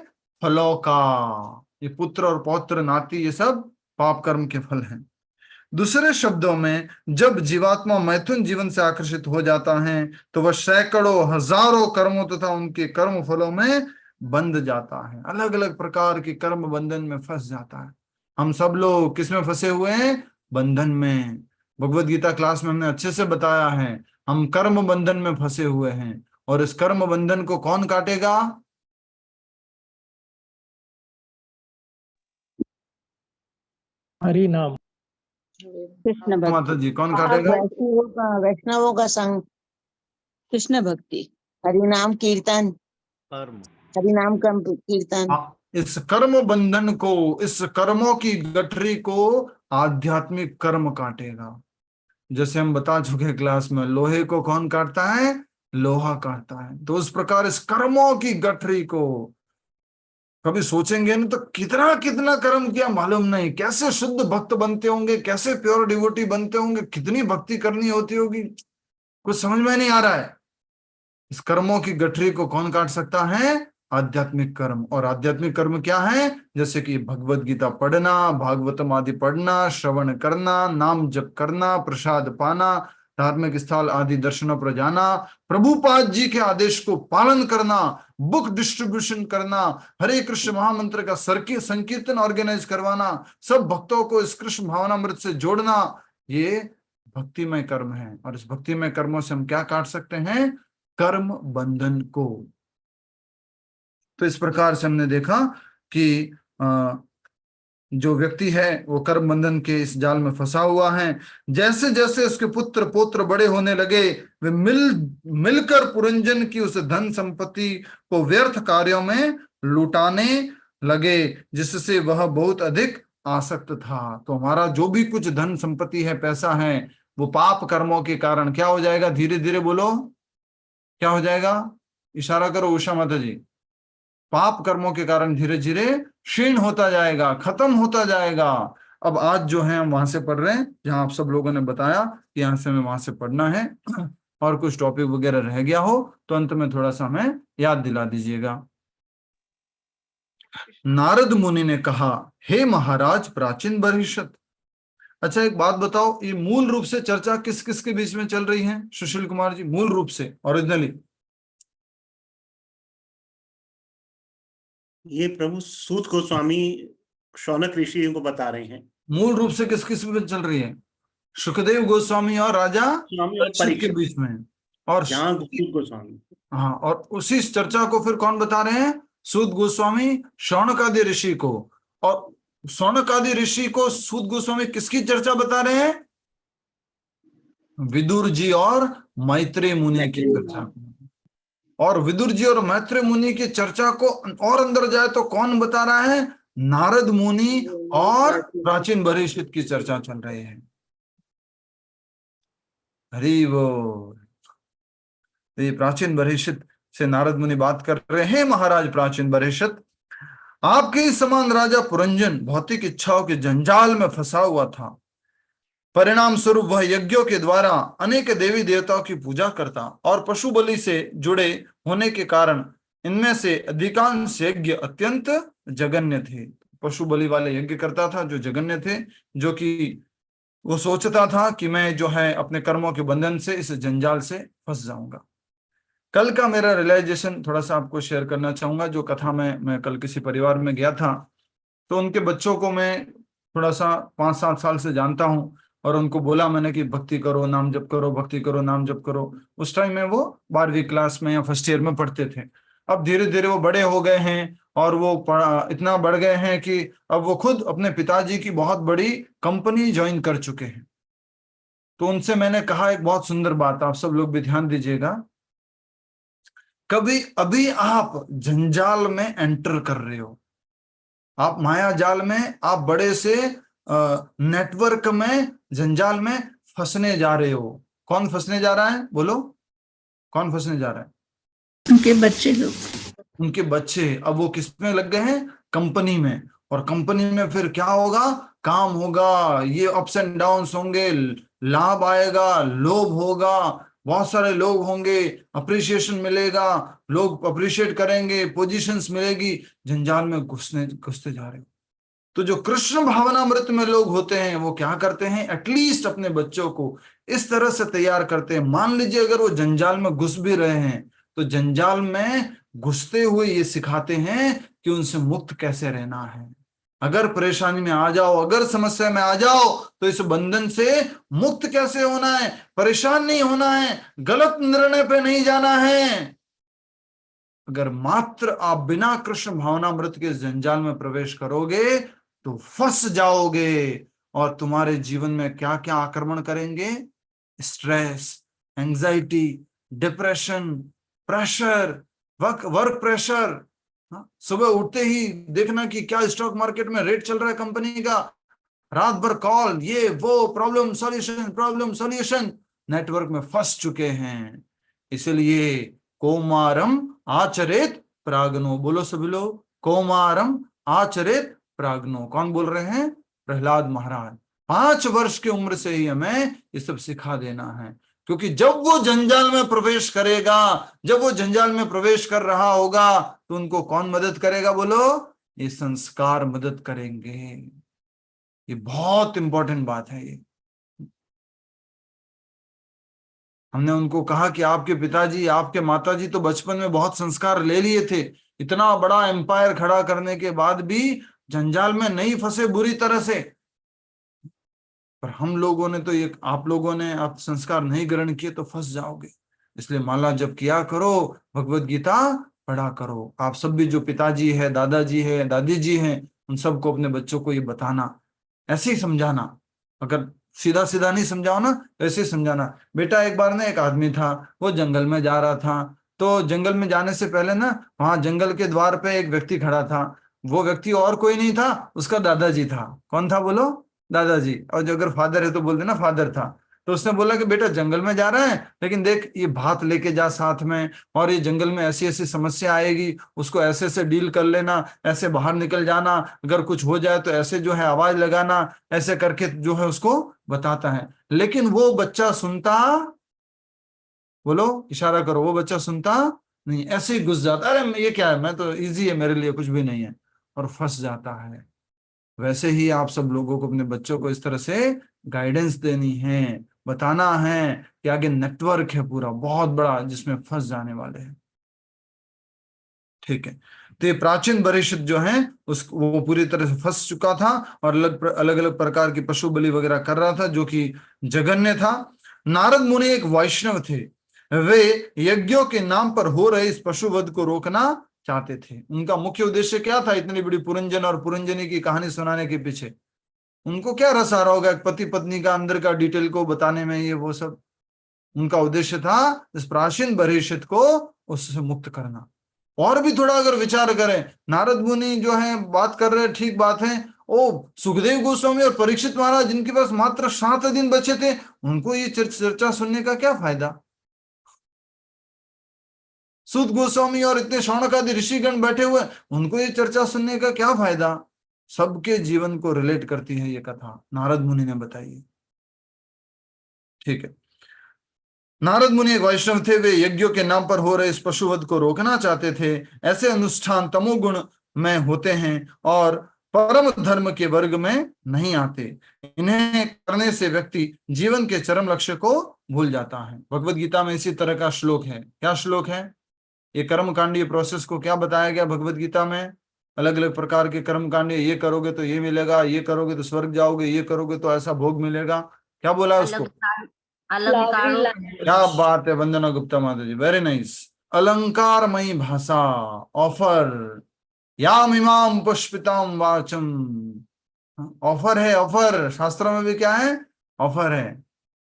फलों का, ये पुत्र और पौत्र नाती ये सब पाप कर्म के फल हैं। दूसरे शब्दों में, जब जीवात्मा मैथुन जीवन से आकर्षित हो जाता है तो वह सैकड़ों हजारों कर्मों तथा उनके कर्म फलों में बंध जाता है, अलग अलग प्रकार के कर्म बंधन में फंस जाता है। हम सब लोग किस में फंसे हुए हैं? बंधन में। भगवत गीता क्लास में हमने अच्छे से बताया है, हम कर्म बंधन में फंसे हुए हैं, और इस कर्म बंधन को कौन काटेगा? हरि नाम, कृष्ण माता भक्ति, जी कौन काटेगा? वैष्णवों का संग, कृष्ण भक्ति, हरि नाम कीर्तन, कर्म हरि नाम का कीर्तन। इस कर्म बंधन को, इस कर्मों की गठरी को आध्यात्मिक कर्म काटेगा। जैसे हम बता चुके क्लास में, लोहे को कौन काटता है? लोहा काटता है। तो उस प्रकार इस कर्मों की गठरी को कभी सोचेंगे ना तो कितना कितना कर्म किया मालूम नहीं, कैसे शुद्ध भक्त बनते होंगे, कैसे प्योर डिवोटी बनते होंगे, कितनी भक्ति करनी होती होगी, कुछ समझ में नहीं आ रहा है। इस कर्मों की गठरी को कौन काट सकता है? आध्यात्मिक कर्म। और आध्यात्मिक कर्म क्या है? जैसे कि भगवत गीता पढ़ना, भागवतम आदि पढ़ना, श्रवण करना, नाम जप करना, प्रसाद पाना, धार्मिक स्थल आदि दर्शनों पर जाना, प्रभुपाद जी के आदेश को पालन करना, बुक डिस्ट्रीब्यूशन करना, हरे कृष्ण महामंत्र का संकीर्तन ऑर्गेनाइज करवाना, सब भक्तों को इस कृष्ण भावनामृत से जोड़ना, ये भक्तिमय कर्म है। और इस भक्तिमय कर्मों से हम क्या काट सकते हैं? कर्म बंधन को। तो इस प्रकार से हमने देखा कि जो व्यक्ति है वो कर्म बंधन के इस जाल में फंसा हुआ है। जैसे जैसे उसके पुत्र पौत्र बड़े होने लगे, वे मिलकर पुरंजन की उस धन संपत्ति को व्यर्थ कार्यों में लुटाने लगे, जिससे वह बहुत अधिक आसक्त था, तो हमारा जो भी कुछ धन संपत्ति है, पैसा है, वो पाप कर्मों के कारण क्या हो जाएगा? धीरे धीरे बोलो, क्या हो जाएगा? इशारा करो उषा माता जी। पाप कर्मों के कारण धीरे धीरे क्षीण होता जाएगा, खत्म होता जाएगा। अब आज जो है हम वहां से पढ़ रहे हैं जहां आप सब लोगों ने बताया कि यहाँ से हमें वहां से पढ़ना है, और कुछ टॉपिक वगैरह रह गया हो तो अंत में थोड़ा सा हमें याद दिला दीजिएगा। नारद मुनि ने कहा, हे महाराज प्राचीन बहिष्यत। अच्छा एक बात बताओ, ये मूल रूप से चर्चा किस किस के बीच में चल रही है सुशील कुमार जी? मूल रूप से ओरिजिनली ये प्रभु सूत गोस्वामी शौनक ऋषि को बता रहे हैं। मूल रूप से किस किस में चल रही है? सुखदेव गोस्वामी और राजा स्वामी और परीक्षित के परीक्षित, बीच में। और जहाँ सूत गोस्वामी, हाँ, और उसी चर्चा को फिर कौन बता रहे हैं? सूत गोस्वामी शौनक आदि ऋषि को। और शौनक आदि ऋषि को सूत गोस्वामी किसकी चर्चा बता रहे हैं? विदुर जी और मैत्रेय मुनि की चर्चा। और विदुर जी और मैत्रेय मुनि की चर्चा को और अंदर जाए तो कौन बता रहा है? नारद मुनि और प्राचीन बहिष्यत की चर्चा चल रही है। हरि बोल। ये प्राचीन बहिष्यत से नारद मुनि बात कर रहे हैं, महाराज प्राचीन बहिष्यत, आपके ही समान राजा पुरंजन भौतिक इच्छाओं के जंजाल में फंसा हुआ था। परिणाम स्वरूप वह यज्ञों के द्वारा अनेक देवी देवताओं की पूजा करता और पशु बलि से जुड़े होने के कारण इनमें से अधिकांश यज्ञ अत्यंत जघन्य थे। पशु बलि वाले यज्ञ करता था जो जघन्य थे, जो कि वो सोचता था कि मैं जो है अपने कर्मों के बंधन से, इस जंजाल से फंस जाऊंगा। कल का मेरा रियलाइजेशन थोड़ा सा आपको शेयर करना चाहूंगा। जो कथा में मैं कल किसी परिवार में गया था, तो उनके बच्चों को मैं थोड़ा सा 5-7 साल से जानता हूं, और उनको बोला मैंने कि भक्ति करो, नाम जप करो, भक्ति करो, नाम जप करो। उस टाइम में वो 12वीं क्लास में या फर्स्ट ईयर में पढ़ते थे। अब धीरे धीरे वो बड़े हो गए हैं, और वो इतना बढ़ गए हैं कि अब वो खुद अपने पिताजी की बहुत बड़ी कंपनी ज्वाइन कर चुके हैं। तो उनसे मैंने कहा एक बहुत सुंदर बात, आप सब लोग भी ध्यान दीजिएगा। कभी अभी आप जंजाल में एंटर कर रहे हो, आप माया जाल में, आप बड़े से नेटवर्क में, जंजाल में फंसने जा रहे हो। कौन फंसने जा रहा है? बोलो, कौन फंसने जा रहा है? उनके बच्चे लोग, उनके बच्चे। अब वो किस में लग गए हैं? कंपनी में। और कंपनी में फिर क्या होगा? काम होगा, ये अप्स एंड डाउन्स होंगे, लाभ आएगा, लोभ होगा, बहुत सारे लोग होंगे, अप्रिसिएशन मिलेगा, लोग अप्रिशिएट करेंगे, पोजीशंस मिलेगी। जंजाल में घुसते जा रहे हो। तो जो कृष्ण भावनामृत में लोग होते हैं वो क्या करते हैं? एटलीस्ट अपने बच्चों को इस तरह से तैयार करते हैं। मान लीजिए अगर वो जंजाल में घुस भी रहे हैं, तो जंजाल में घुसते हुए ये सिखाते हैं कि उनसे मुक्त कैसे रहना है। अगर परेशानी में आ जाओ, अगर समस्या में आ जाओ, तो इस बंधन से मुक्त कैसे होना है, परेशान नहीं होना है, गलत निर्णय पे नहीं जाना है। अगर मात्र आप बिना कृष्ण भावनामृत के जंजाल में प्रवेश करोगे तो फंस जाओगे, और तुम्हारे जीवन में क्या क्या आक्रमण करेंगे? Stress, anxiety, depression, pressure, work pressure. सुबह उठते ही देखना कि क्या स्टॉक मार्केट में रेट चल रहा है कंपनी का, रात भर कॉल, ये वो, प्रॉब्लम सॉल्यूशन, नेटवर्क में फंस चुके हैं। इसलिए कौमारम आचरेत प्राग्नो, बोलो सभी लोग, कौमारम आचरेत प्राग्नो। कौन बोल रहे हैं? प्रहलाद महाराज। 5 वर्ष की उम्र से ही हमें ये सब सिखा देना है, क्योंकि जब वो जंजाल में प्रवेश करेगा, जब वो जंजाल में प्रवेश कर रहा होगा, तो उनको कौन मदद करेगा? बोलो, ये संस्कार मदद करेंगे। ये बहुत इंपॉर्टेंट बात है। ये हमने उनको कहा कि आपके पिताजी, आपके माताजी तो बचपन में बहुत संस्कार ले लिए थे, इतना बड़ा एम्पायर खड़ा करने के बाद भी जंजाल में नहीं फंसे बुरी तरह से। पर हम लोगों ने तो ये, आप लोगों ने आप संस्कार नहीं ग्रहण किए तो फंस जाओगे। इसलिए माला जप किया करो, भगवत गीता पढ़ा करो। आप सब भी जो पिताजी है, दादाजी है, दादी जी हैं, उन सबको अपने बच्चों को ये बताना, ऐसे ही समझाना। अगर सीधा सीधा नहीं समझाओ ना, ऐसे ही समझाना। बेटा एक बार ना एक आदमी था, वो जंगल में जा रहा था, तो जंगल में जाने से पहले ना वहां जंगल के द्वार पे एक व्यक्ति खड़ा था। वो व्यक्ति और कोई नहीं था, उसका दादाजी था। कौन था बोलो? दादाजी। और जो अगर फादर है तो बोल देना फादर था। तो उसने बोला कि बेटा जंगल में जा रहे हैं, लेकिन देख ये भात लेके जा साथ में, और ये जंगल में ऐसी ऐसी समस्या आएगी, उसको ऐसे ऐसे डील कर लेना, ऐसे बाहर निकल जाना, अगर कुछ हो जाए तो ऐसे जो है आवाज लगाना, ऐसे करके जो है उसको बताता है। लेकिन वो बच्चा सुनता, बोलो इशारा करो, वो बच्चा सुनता नहीं, ऐसे ही घुस जाता, अरे ये क्या है, मैं तो इजी है मेरे लिए, कुछ भी नहीं है, और फंस जाता है। वैसे ही आप सब लोगों को अपने बच्चों को इस तरह से गाइडेंस देनी है, बताना है कि आगे नेटवर्क है पूरा बहुत बड़ा जिसमें फंस जाने वाले हैं। ठीक है, तो ये प्राचीन बरिष्ठ जो है उस वो पूरी तरह से फंस चुका था और अलग अलग प्रकार की पशु बलि वगैरह कर रहा था, जो कि जघन्य था। नारद मुनि एक वैष्णव थे, वे यज्ञों के नाम पर हो रहे इस पशुवध को रोकना चाहते थे। उनका मुख्य उद्देश्य क्या था इतनी बड़ी पुरंजन और पुरंजनी की कहानी सुनाने के पीछे? उनको क्या रस आ रहा होगा पति पत्नी का अंदर का डिटेल को बताने में, ये वो सब उनका उद्देश्य था इस प्राचीन बहिष्ठ को उससे मुक्त करना। और भी थोड़ा अगर विचार करें, नारद मुनि जो है बात कर रहे, ठीक बात है, ओ सुखदेव गोस्वामी और परीक्षित महाराज जिनके पास मात्र 7 दिन बचे थे, उनको ये चर्चा सुनने का क्या फायदा? सूत गोस्वामी और इतने शौनक आदि ऋषिगण बैठे हुए, उनको ये चर्चा सुनने का क्या फायदा? सबके जीवन को रिलेट करती है ये कथा, नारद मुनि ने बताई। ठीक है, नारद मुनि एक वैष्णव थे, वे यज्ञों के नाम पर हो रहे इस पशुवध को रोकना चाहते थे। ऐसे अनुष्ठान तमोगुण में होते हैं और परम धर्म के वर्ग में नहीं आते। इन्हें करने से व्यक्ति जीवन के चरम लक्ष्य को भूल जाता है। भगवत गीता में इसी तरह का श्लोक है। क्या श्लोक है? ये कर्मकांडीय प्रोसेस को क्या बताया गया भगवत गीता में? अलग अलग प्रकार के कर्मकांड, ये करोगे तो ये मिलेगा, ये करोगे तो स्वर्ग जाओगे, ये करोगे तो ऐसा भोग मिलेगा। क्या बोला है उसको? अलंकारों क्या बात है वंदना गुप्ता माता जी, वेरी नाइस। अलंकारमयी भाषा, ऑफर, याम इमाम पुष्पिताम वाचम, ऑफर है, ऑफर। शास्त्रों में भी क्या है? ऑफर है।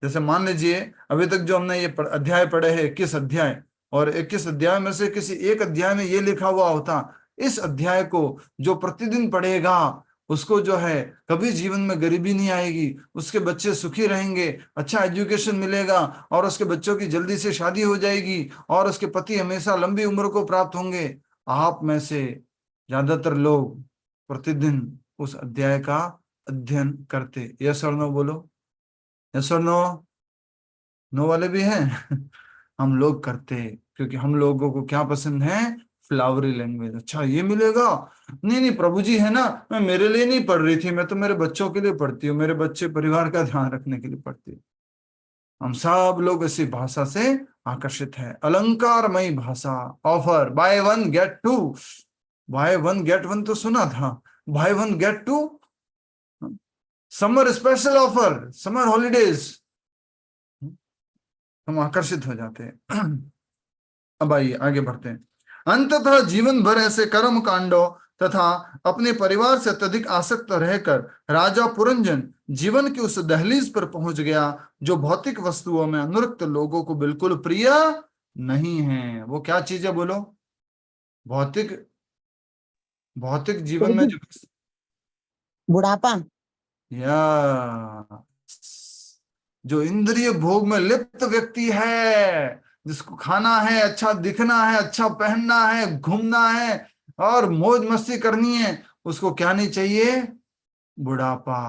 जैसे मान लीजिए अभी तक जो हमने ये अध्याय पढ़े हैं, 21 अध्याय, और 21 अध्याय में से किसी एक अध्याय में ये लिखा हुआ होता, इस अध्याय को जो प्रतिदिन पढ़ेगा उसको जो है कभी जीवन में गरीबी नहीं आएगी, उसके बच्चे सुखी रहेंगे, अच्छा एजुकेशन मिलेगा, और उसके बच्चों की जल्दी से शादी हो जाएगी, और उसके पति हमेशा लंबी उम्र को प्राप्त होंगे। आप में से ज्यादातर लोग प्रतिदिन उस अध्याय का अध्ययन करते? यस और नो बोलो, यस और नो? नो वाले भी हैं हम लोग करते, क्योंकि हम लोगों को क्या पसंद है? Flowery language. अच्छा ये मिलेगा, नहीं नहीं प्रभु जी है ना, मैं मेरे लिए नहीं पढ़ रही थी, मैं तो मेरे बच्चों के लिए पढ़ती हूँ, मेरे बच्चे परिवार का ध्यान रखने के लिए पढ़ती हूँ। हम सब लोग इसी भाषा से आकर्षित है। अलंकारमयी भाषा, offer, buy 1 get 2, buy 1 get 1 तो सुना था, buy 1 get 2, summer special offer, summer holidays, हम आकर्षित हो जाते हैं। अब आइए आगे बढ़ते हैं। अंततः जीवन भर ऐसे कर्म कांडों तथा अपने परिवार से अत्यधिक आसक्त रहकर राजा पुरंजन जीवन की उस दहलीज पर पहुंच गया जो भौतिक वस्तुओं में अनुरक्त लोगों को बिल्कुल प्रिय नहीं है। वो क्या चीज है बोलो? भौतिक, भौतिक जीवन में जो बुढ़ापा, या जो इंद्रिय भोग में लिप्त व्यक्ति है, जिसको खाना है, अच्छा दिखना है, अच्छा पहनना है, घूमना है और मौज मस्ती करनी है, उसको क्या नहीं चाहिए? बुढ़ापा।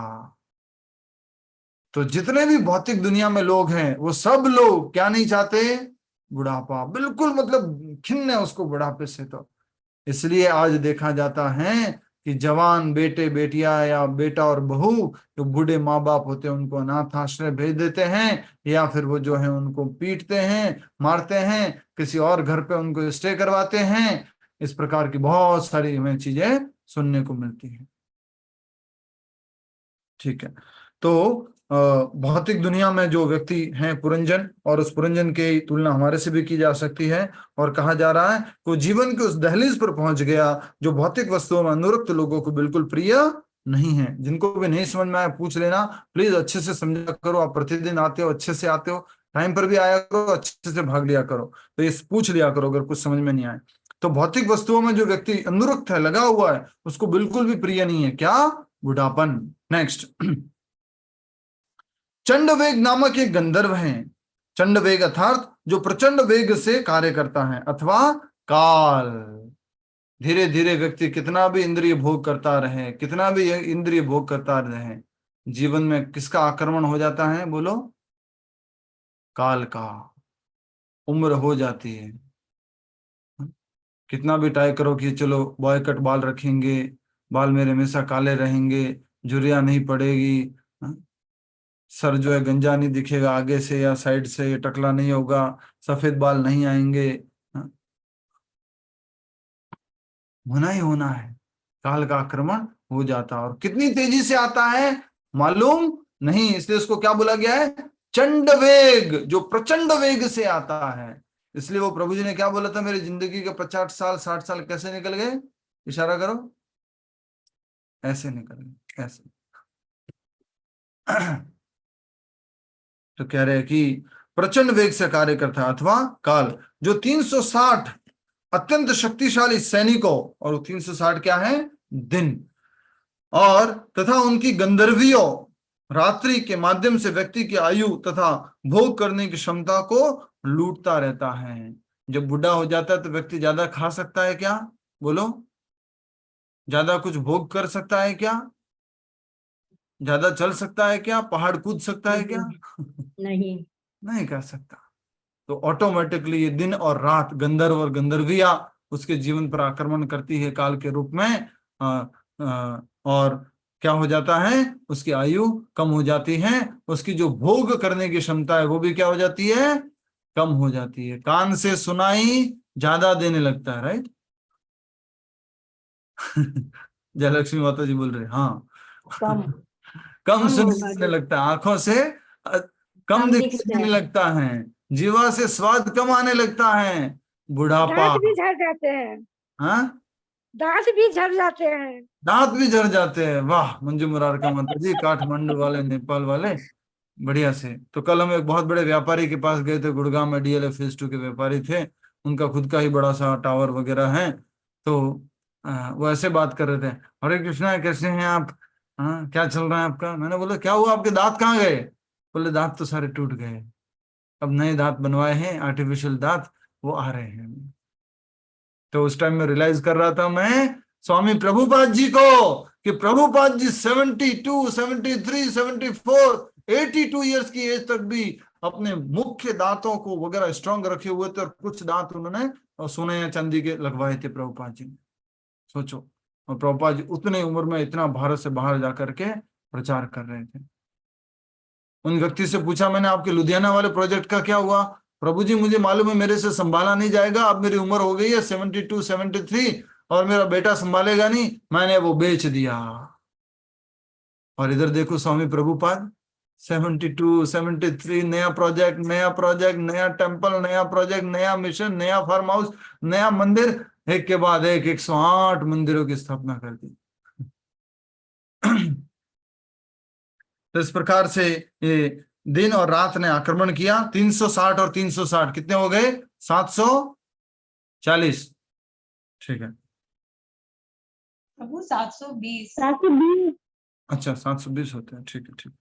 तो जितने भी भौतिक दुनिया में लोग हैं वो सब लोग क्या नहीं चाहते? बुढ़ापा। बिल्कुल मतलब खिन्न है उसको बुढ़ापे से। तो इसलिए आज देखा जाता है कि जवान बेटे बेटियां या बेटा और बहू जो बूढ़े माँ बाप होते हैं उनको अनाथ आश्रय भेज देते हैं, या फिर वो जो है उनको पीटते हैं, मारते हैं, किसी और घर पे उनको स्टे करवाते हैं। इस प्रकार की बहुत सारी हमें चीजें सुनने को मिलती हैं। ठीक है, तो भौतिक दुनिया में जो व्यक्ति हैं पुरंजन, और उस पुरंजन की तुलना हमारे से भी की जा सकती है, और कहा जा रहा है कि जीवन के उस दहलीज पर पहुंच गया जो भौतिक वस्तुओं में अनुरक्त लोगों को बिल्कुल प्रिय नहीं है। जिनको भी नहीं समझ में आया पूछ लेना, प्लीज अच्छे से समझा करो। आप प्रतिदिन आते हो, अच्छे से आते हो, टाइम पर भी आया करो, अच्छे से भाग लिया करो, तो ये पूछ लिया करो अगर कुछ समझ में नहीं आए। तो भौतिक वस्तुओं में जो व्यक्ति अनुरक्त है, लगा हुआ है, उसको बिल्कुल भी प्रिय नहीं है क्या? बुढ़ापन। नेक्स्ट, चंडवेग नामक एक गंधर्व है। चंडवेग अर्थात जो प्रचंड वेग से कार्य करता है, अथवा काल। धीरे धीरे व्यक्ति कितना भी इंद्रिय भोग करता रहे, कितना भी इंद्रिय भोग करता रहे, जीवन में किसका आक्रमण हो जाता है? बोलो, काल का। उम्र हो जाती है। कितना भी ट्राई करो कि चलो बॉय कट बाल रखेंगे, बाल मेरे हमेशा काले रहेंगे, झुर्रियां नहीं पड़ेगी, सर जो है गंजा नहीं दिखेगा आगे से या साइड से, टकला नहीं होगा, सफेद बाल नहीं आएंगे, होना ही होना है। काल का आक्रमण हो जाता है, और कितनी तेजी से आता है मालूम नहीं, इसलिए उसको क्या बोला गया है? चंड वेग, जो प्रचंड वेग से आता है। इसलिए वो प्रभु जी ने क्या बोला था, मेरी जिंदगी के 50 साल 60 साल कैसे निकल गए? इशारा करो, ऐसे निकल गए, ऐसे। तो कह रहे हैं कि प्रचंड वेग से कार्य करता है, अथवा काल, जो 360 अत्यंत शक्तिशाली सैनिकों, और 360 क्या है? दिन, और तथा उनकी गंधर्वियों रात्रि के माध्यम से व्यक्ति की आयु तथा भोग करने की क्षमता को लूटता रहता है। जब बुढ़ा हो जाता है तो व्यक्ति ज्यादा खा सकता है क्या? बोलो, ज्यादा कुछ भोग कर सकता है क्या? ज्यादा चल सकता है क्या? पहाड़ कूद सकता है क्या? नहीं। नहीं कर सकता। तो ऑटोमेटिकली ये दिन और रात, गंधर्व और गंधर्विया उसके जीवन पर आक्रमण करती है काल के रूप में, और क्या हो जाता है? उसकी आयु कम हो जाती है, उसकी जो भोग करने की क्षमता है वो भी क्या हो जाती है? कम हो जाती है। कान से सुनाई ज्यादा देने लगता है, राइट? जयलक्ष्मी माता जी बोल रहे, हाँ। कम कम सुनने होगा देने लगता है, आंखों से कम कम दिखाई दिखता देने है। लगता है, जीवा से स्वाद कम आने लगता है, बुढ़ापा। दांत भी झड़ जाते हैं। हाँ, दांत भी झड़ जाते हैं। दांत भी झड़ जाते हैं। वाह मंजू मुरारका माता जी, काठमांडू वाले, नेपाल वाले, बढ़िया से। तो कल हम एक बहुत बड़े व्यापारी के पास गए थे, गुड़गांव में, DLF फेज 2 के व्यापारी थे, उनका खुद का ही बड़ा सा टावर वगैरह है। तो वो ऐसे बात कर रहे थे, हरे कृष्णा कैसे हैं आप, हाँ क्या चल रहा है आपका? मैंने बोला क्या हुआ, आपके दांत कहाँ गए? बोले दांत तो सारे टूट गए, अब नए दांत बनवाए हैं, आर्टिफिशियल दांत, वो आ रहे हैं। तो उस टाइम में रियलाइज कर रहा था मैं स्वामी प्रभुपाद जी को, कि प्रभुपाद जी 72, 73, 74, 82 ईयर्स की एज तक भी अपने मुख्य दांतों को वगैरह स्ट्रांग रखे हुए थे, और कुछ दांत उन्होंने सोने या चांदी के लगवाए थे प्रभुपाद जी ने। सोचो, और प्रभुपाद जी उतने उम्र में इतना भारत से बाहर जाकर के प्रचार कर रहे थे। उन व्यक्ति से पूछा मैंने, आपके लुधियाना वाले प्रोजेक्ट का क्या हुआ? प्रभु जी मुझे मालूम है मेरे से संभाला नहीं जाएगा, अब मेरी उम्र हो गई है 72, 73, और मेरा बेटा संभालेगा नहीं, मैंने वो बेच दिया। और इधर देखो स्वामी प्रभुपाद 72, 73, नया प्रोजेक्ट, नया प्रोजेक्ट, नया टेम्पल, नया प्रोजेक्ट, नया मिशन, नया फार्म हाउस, नया मंदिर, एक के बाद एक 108 मंदिरों की स्थापना कर दी। तो इस प्रकार से ये दिन और रात ने आक्रमण किया। 360 और 360 कितने हो गए? 740। ठीक है, प्रभु 720। 720। अच्छा 720 होते हैं, ठीक है ठीक।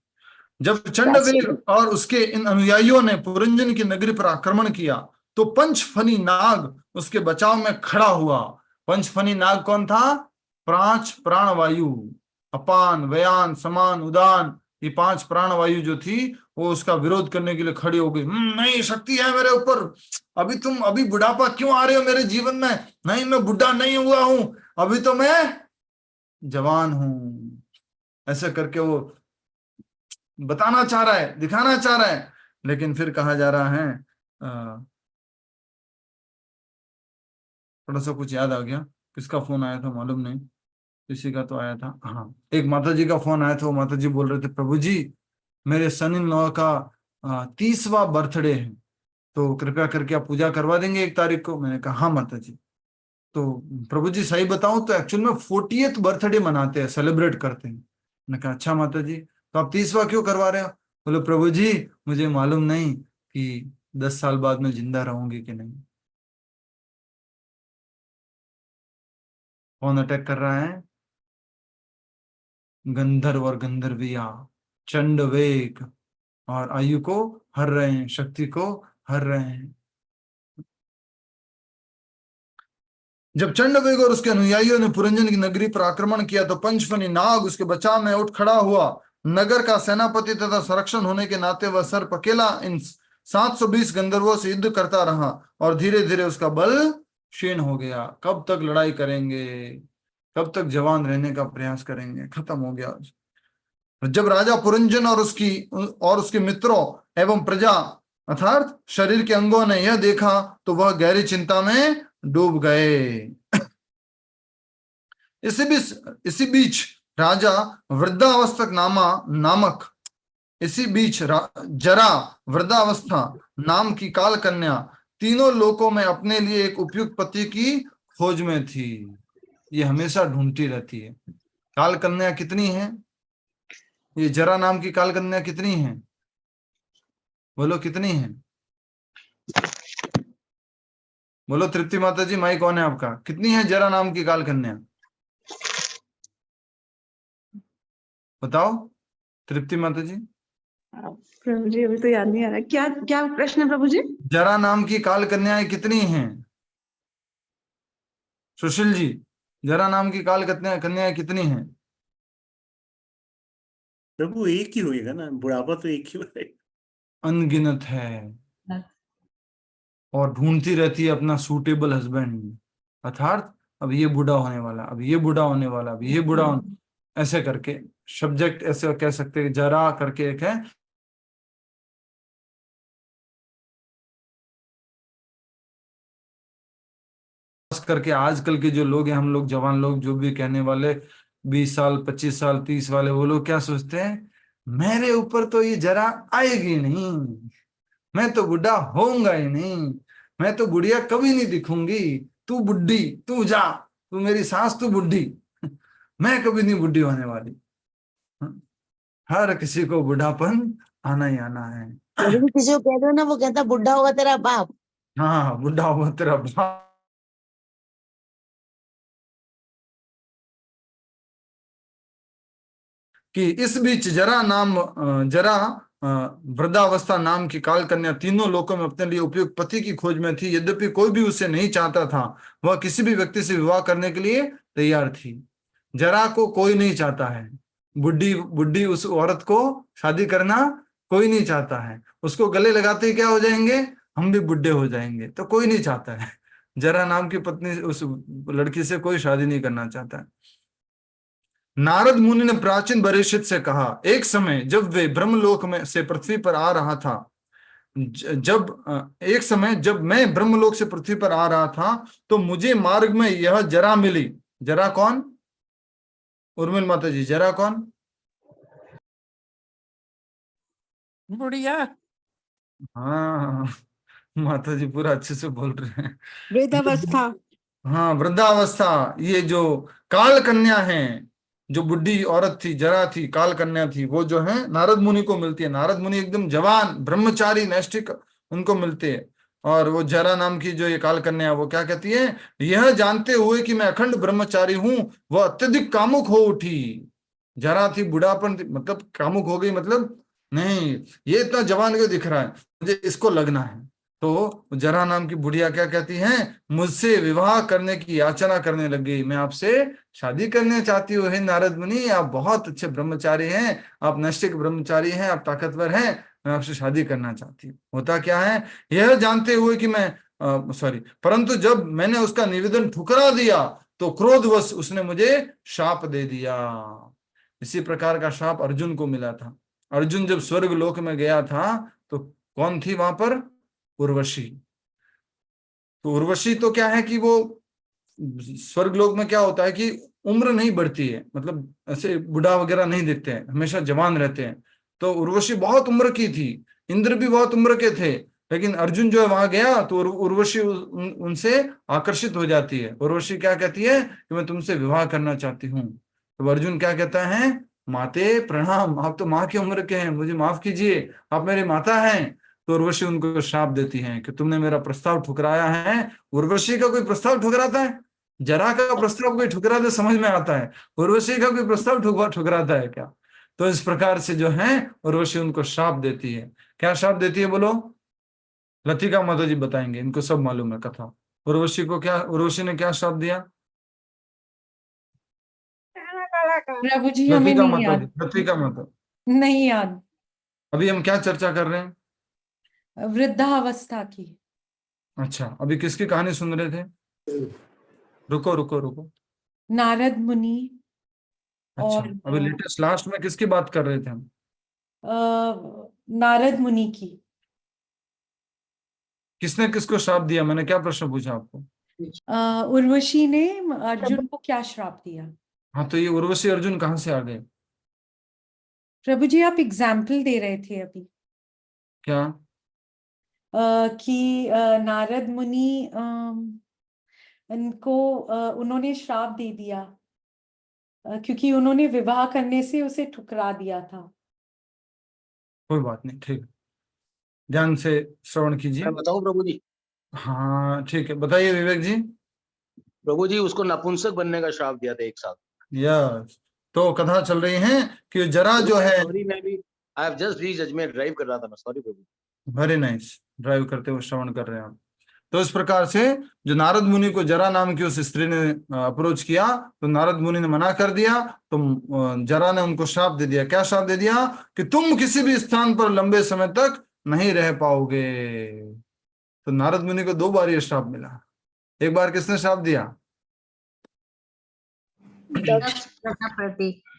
जब चंडवेग और उसके इन अनुयायियों ने पुरंजन की नगरी पर आक्रमण किया तो पंचफनी नाग उसके बचाव में खड़ा हुआ। पंचफनी नाग कौन था? पांच प्राणवायु, अपान, व्यान, समान, उदान, ये 5 प्राणवायु जो थी वो उसका विरोध करने के लिए खड़ी हो गई। नहीं, शक्ति है मेरे ऊपर, अभी बुढ़ापा क्यों आ रहे हो मेरे जीवन में? नहीं, मैं बुढ़ा नहीं हुआ हूं, अभी तो मैं जवान हूं। ऐसे करके वो बताना चाह रहा है, दिखाना चाह रहा है। लेकिन फिर कहा जा रहा है, थोड़ा सा कुछ याद आ गया, किसका फोन आया था मालूम नहीं, किसी का तो आया था, हाँ एक माता जी का फोन आया था। वो माता जी बोल रहे थे, प्रभु जी मेरे सन इन लॉ का 30वां बर्थडे है, तो कृपया करके आप पूजा करवा देंगे 1 तारीख को? मैंने कहा हाँ माता जी। तो प्रभु जी सही बताऊं तो एक्चुअल में 40th बर्थडे मनाते हैं, सेलिब्रेट करते हैं। मैंने कहा अच्छा माता जी, तो आप 30वां क्यों करवा रहे हो? बोले प्रभु जी मुझे मालूम नहीं कि 10 साल बाद मैं जिंदा रहूंगी कि नहीं। कौन अटैक कर रहा है? गंधर्व और गंधर्विया चंडवेग, और आयु को हर रहे हैं, शक्ति को हर रहे हैं। जब चंडवेग और उसके अनुयायियों ने पुरंजन की नगरी पर आक्रमण किया तो पंचफनी नाग उसके बचाव में उठ खड़ा हुआ। नगर का सेनापति तथा संरक्षण होने के नाते वह सर्प अकेला इन 720 गंधर्वों से युद्ध करता रहा और धीरे धीरे उसका बल क्षीण हो गया। कब तक लड़ाई करेंगे, कब तक जवान रहने का प्रयास करेंगे, खत्म हो गया। जब राजा पुरंजन और उसके मित्रों एवं प्रजा अर्थात शरीर के अंगों ने यह देखा तो वह गहरी चिंता में डूब गए। इसी बीच राजा वृद्धावस्थक नामक इसी बीच जरा वृद्धावस्था नाम की काल कन्या तीनों लोकों में अपने लिए एक उपयुक्त पति की खोज में थी। ये हमेशा ढूंढती रहती है। काल कन्या कितनी है? ये जरा नाम की काल कन्या कितनी है? बोलो कितनी है? बोलो तृप्ति माता जी, माइक कौन है आपका? कितनी है जरा नाम की काल कन्या? बताओ तृप्ति माता जी। प्रभु जी अभी तो याद नहीं आ रहा, क्या क्या प्रश्न है प्रभु जी? जरा नाम की काल कन्याएं कितनी हैं? सुशील जी, जरा नाम की काल कन्याएं कितनी हैं? प्रभु एक ही होएगा ना, बुढ़ापा तो एक ही होएगा। अनगिनत है, और ढूंढती रहती है अपना सूटेबल हस्बैंड। अर्थात अब ये बूढ़ा होने वाला, अब ये बूढ़ा होने वाला, अब ये बूढ़ा होने, ऐसे करके सब्जेक्ट ऐसे कह सकते हैं। जरा करके एक है, करके आजकल के जो लोग हैं, हम लोग जवान लोग जो भी कहने वाले 20 साल 25 साल 30 वाले, वो लोग क्या सोचते हैं, मेरे ऊपर तो ये जरा आएगी नहीं, मैं तो बुढ़ा होऊंगा ही नहीं, मैं तो बुढ़िया कभी नहीं दिखूंगी, तू बुढ़ी, तू जा, तू मेरी सास, तू बुढ़ी, मैं कभी नहीं बुढ़ी होने वाली। हर किसी को बुढ़ापन आना ही आना है। किसी को कह दो ना, वो कहता बुढ़ा होगा तेरा बाप। हाँ, बुढ़ा होगा तेरा बाप। कि इस बीच जरा वृद्धावस्था नाम की काल कन्या तीनों लोकों में अपने लिए उपयुक्त पति की खोज में थी। यद्यपि कोई भी उसे नहीं चाहता था, वह किसी भी व्यक्ति से विवाह करने के लिए तैयार थी। जरा को कोई नहीं चाहता है, बुढ़ी उस औरत को शादी करना कोई नहीं चाहता है। उसको गले लगाते ही क्या हो जाएंगे, हम भी बुढ़े हो जाएंगे, तो कोई नहीं चाहता है। जरा नाम की पत्नी उस लड़की से कोई शादी नहीं करना चाहता है। नारद मुनि ने प्राचीन बरेशित से कहा, एक समय जब वे ब्रह्मलोक में से पृथ्वी पर आ रहा था, जब मैं ब्रह्मलोक से पृथ्वी पर आ रहा था तो मुझे मार्ग में यह जरा मिली। जरा कौन? उर्मिल माता जी, जरा कौन? बुढ़िया। हाँ माता जी पूरा अच्छे से बोल रहे हैं। वृद्धावस्था। हाँ, वृद्धावस्था। ये जो काल कन्या है, जो बुढ़ी औरत थी, जरा थी, काल कन्या थी, वो जो है नारद मुनि को मिलती है। नारद मुनि एकदम जवान ब्रह्मचारी नैष्ठिक उनको मिलते हैं। और वो जरा नाम की जो ये काल कन्या, वो क्या कहती है, यह जानते हुए कि मैं अखंड ब्रह्मचारी हूं, वह अत्यधिक कामुक हो उठी। जरा थी, बुढ़ापन मतलब कामुक हो गई, मतलब नहीं ये इतना जवान क्यों दिख रहा है, मुझे इसको लगना है। तो जरा नाम की बुढ़िया क्या कहती हैं, मुझसे विवाह करने की याचना करने लगी। मैं आपसे शादी करने चाहती हूँ, हे नारद मुनि, आप बहुत अच्छे ब्रह्मचारी हैं, आप नैष्ठिक ब्रह्मचारी हैं, आप ताकतवर हैं, मैं आपसे शादी करना चाहती हूँ। होता क्या है, यह जानते हुए कि परंतु जब मैंने उसका निवेदन ठुकरा दिया तो क्रोधवश उसने मुझे शाप दे दिया। इसी प्रकार का शाप अर्जुन को मिला था। अर्जुन जब स्वर्ग लोक में गया था तो कौन थी वहां पर? उर्वशी। तो उर्वशी तो क्या है कि वो स्वर्ग लोक में क्या होता है कि उम्र नहीं बढ़ती है, मतलब ऐसे बुढ़ा वगैरह नहीं दिखते हैं, हमेशा जवान रहते हैं। तो उर्वशी बहुत उम्र की थी, इंद्र भी बहुत उम्र के थे, लेकिन अर्जुन जो है वहां गया तो उर्वशी उनसे आकर्षित हो जाती है। उर्वशी क्या कहती है कि मैं तुमसे विवाह करना चाहती हूँ। तो अर्जुन क्या कहता है, माते प्रणाम, आप तो माँ की उम्र के हैं, मुझे माफ कीजिए, आप मेरी माता हैं। तो उर्वशी उनको श्राप देती हैं कि तुमने मेरा प्रस्ताव ठुकराया है। उर्वशी का कोई प्रस्ताव ठुकराता है? जरा का प्रस्ताव कोई ठुकरा दे समझ में आता है, उर्वशी का कोई प्रस्ताव ठुकराता है क्या? तो इस प्रकार से जो है उर्वशी उनको श्राप देती है। क्या श्राप देती है बोलो? लतिका माता जी बताएंगे, इनको सब मालूम है कथा। उर्वशी ने क्या श्राप दिया? प्रभु जी हमें लतिका नहीं माता याद, जी, लतिका माता, नहीं याद। अभी हम क्या चर्चा कर रहे हैं? वृद्धावस्था की। अच्छा, अभी किसकी कहानी सुन रहे थे? रुको रुको रुको। नारद मुनि अच्छा, और अभी लेटेस्ट लास्ट में किसकी बात कर रहे थे हम? नारद मुनि की। किसने किसको श्राप दिया? मैंने क्या प्रश्न पूछा आपको? उर्वशी ने अर्जुन को क्या श्राप दिया? हाँ, तो ये उर्वशी अर्जुन कहाँ से आ गए? प्रभु जी आप एग्जाम्पल दे रहे थे अभी क्या? कि नारद मुनि इनको उन्होंने श्राप दे दिया क्योंकि उन्होंने विवाह करने से उसे ठुकरा दिया था। कोई बात नहीं, ठीक, ध्यान से श्रवण कीजिए। मैं बताऊं प्रभु जी? हाँ ठीक है, बताइए विवेक जी। प्रभु जी उसको नपुंसक बनने का श्राप दिया था एक साथ। यस, तो कथा चल रही है कि जरा जो है, सॉरी मैं भी I have just reached Ajmer, drive कर रहा था मैं, सॉरी प्रभु। वेरी नाइस, ड्राइव करते हुए श्रवण कर रहे हैं आप। तो इस प्रकार से जो नारद मुनि को जरा नाम की उस स्त्री ने अप्रोच किया, तो नारद मुनि ने मना कर दिया, तो जरा ने उनको श्राप दे दिया। क्या श्राप दे दिया? कि तुम किसी भी स्थान पर लंबे समय तक नहीं रह पाओगे। तो नारद मुनि को 2 बार ये श्राप मिला। एक बार किसने श्राप दिया?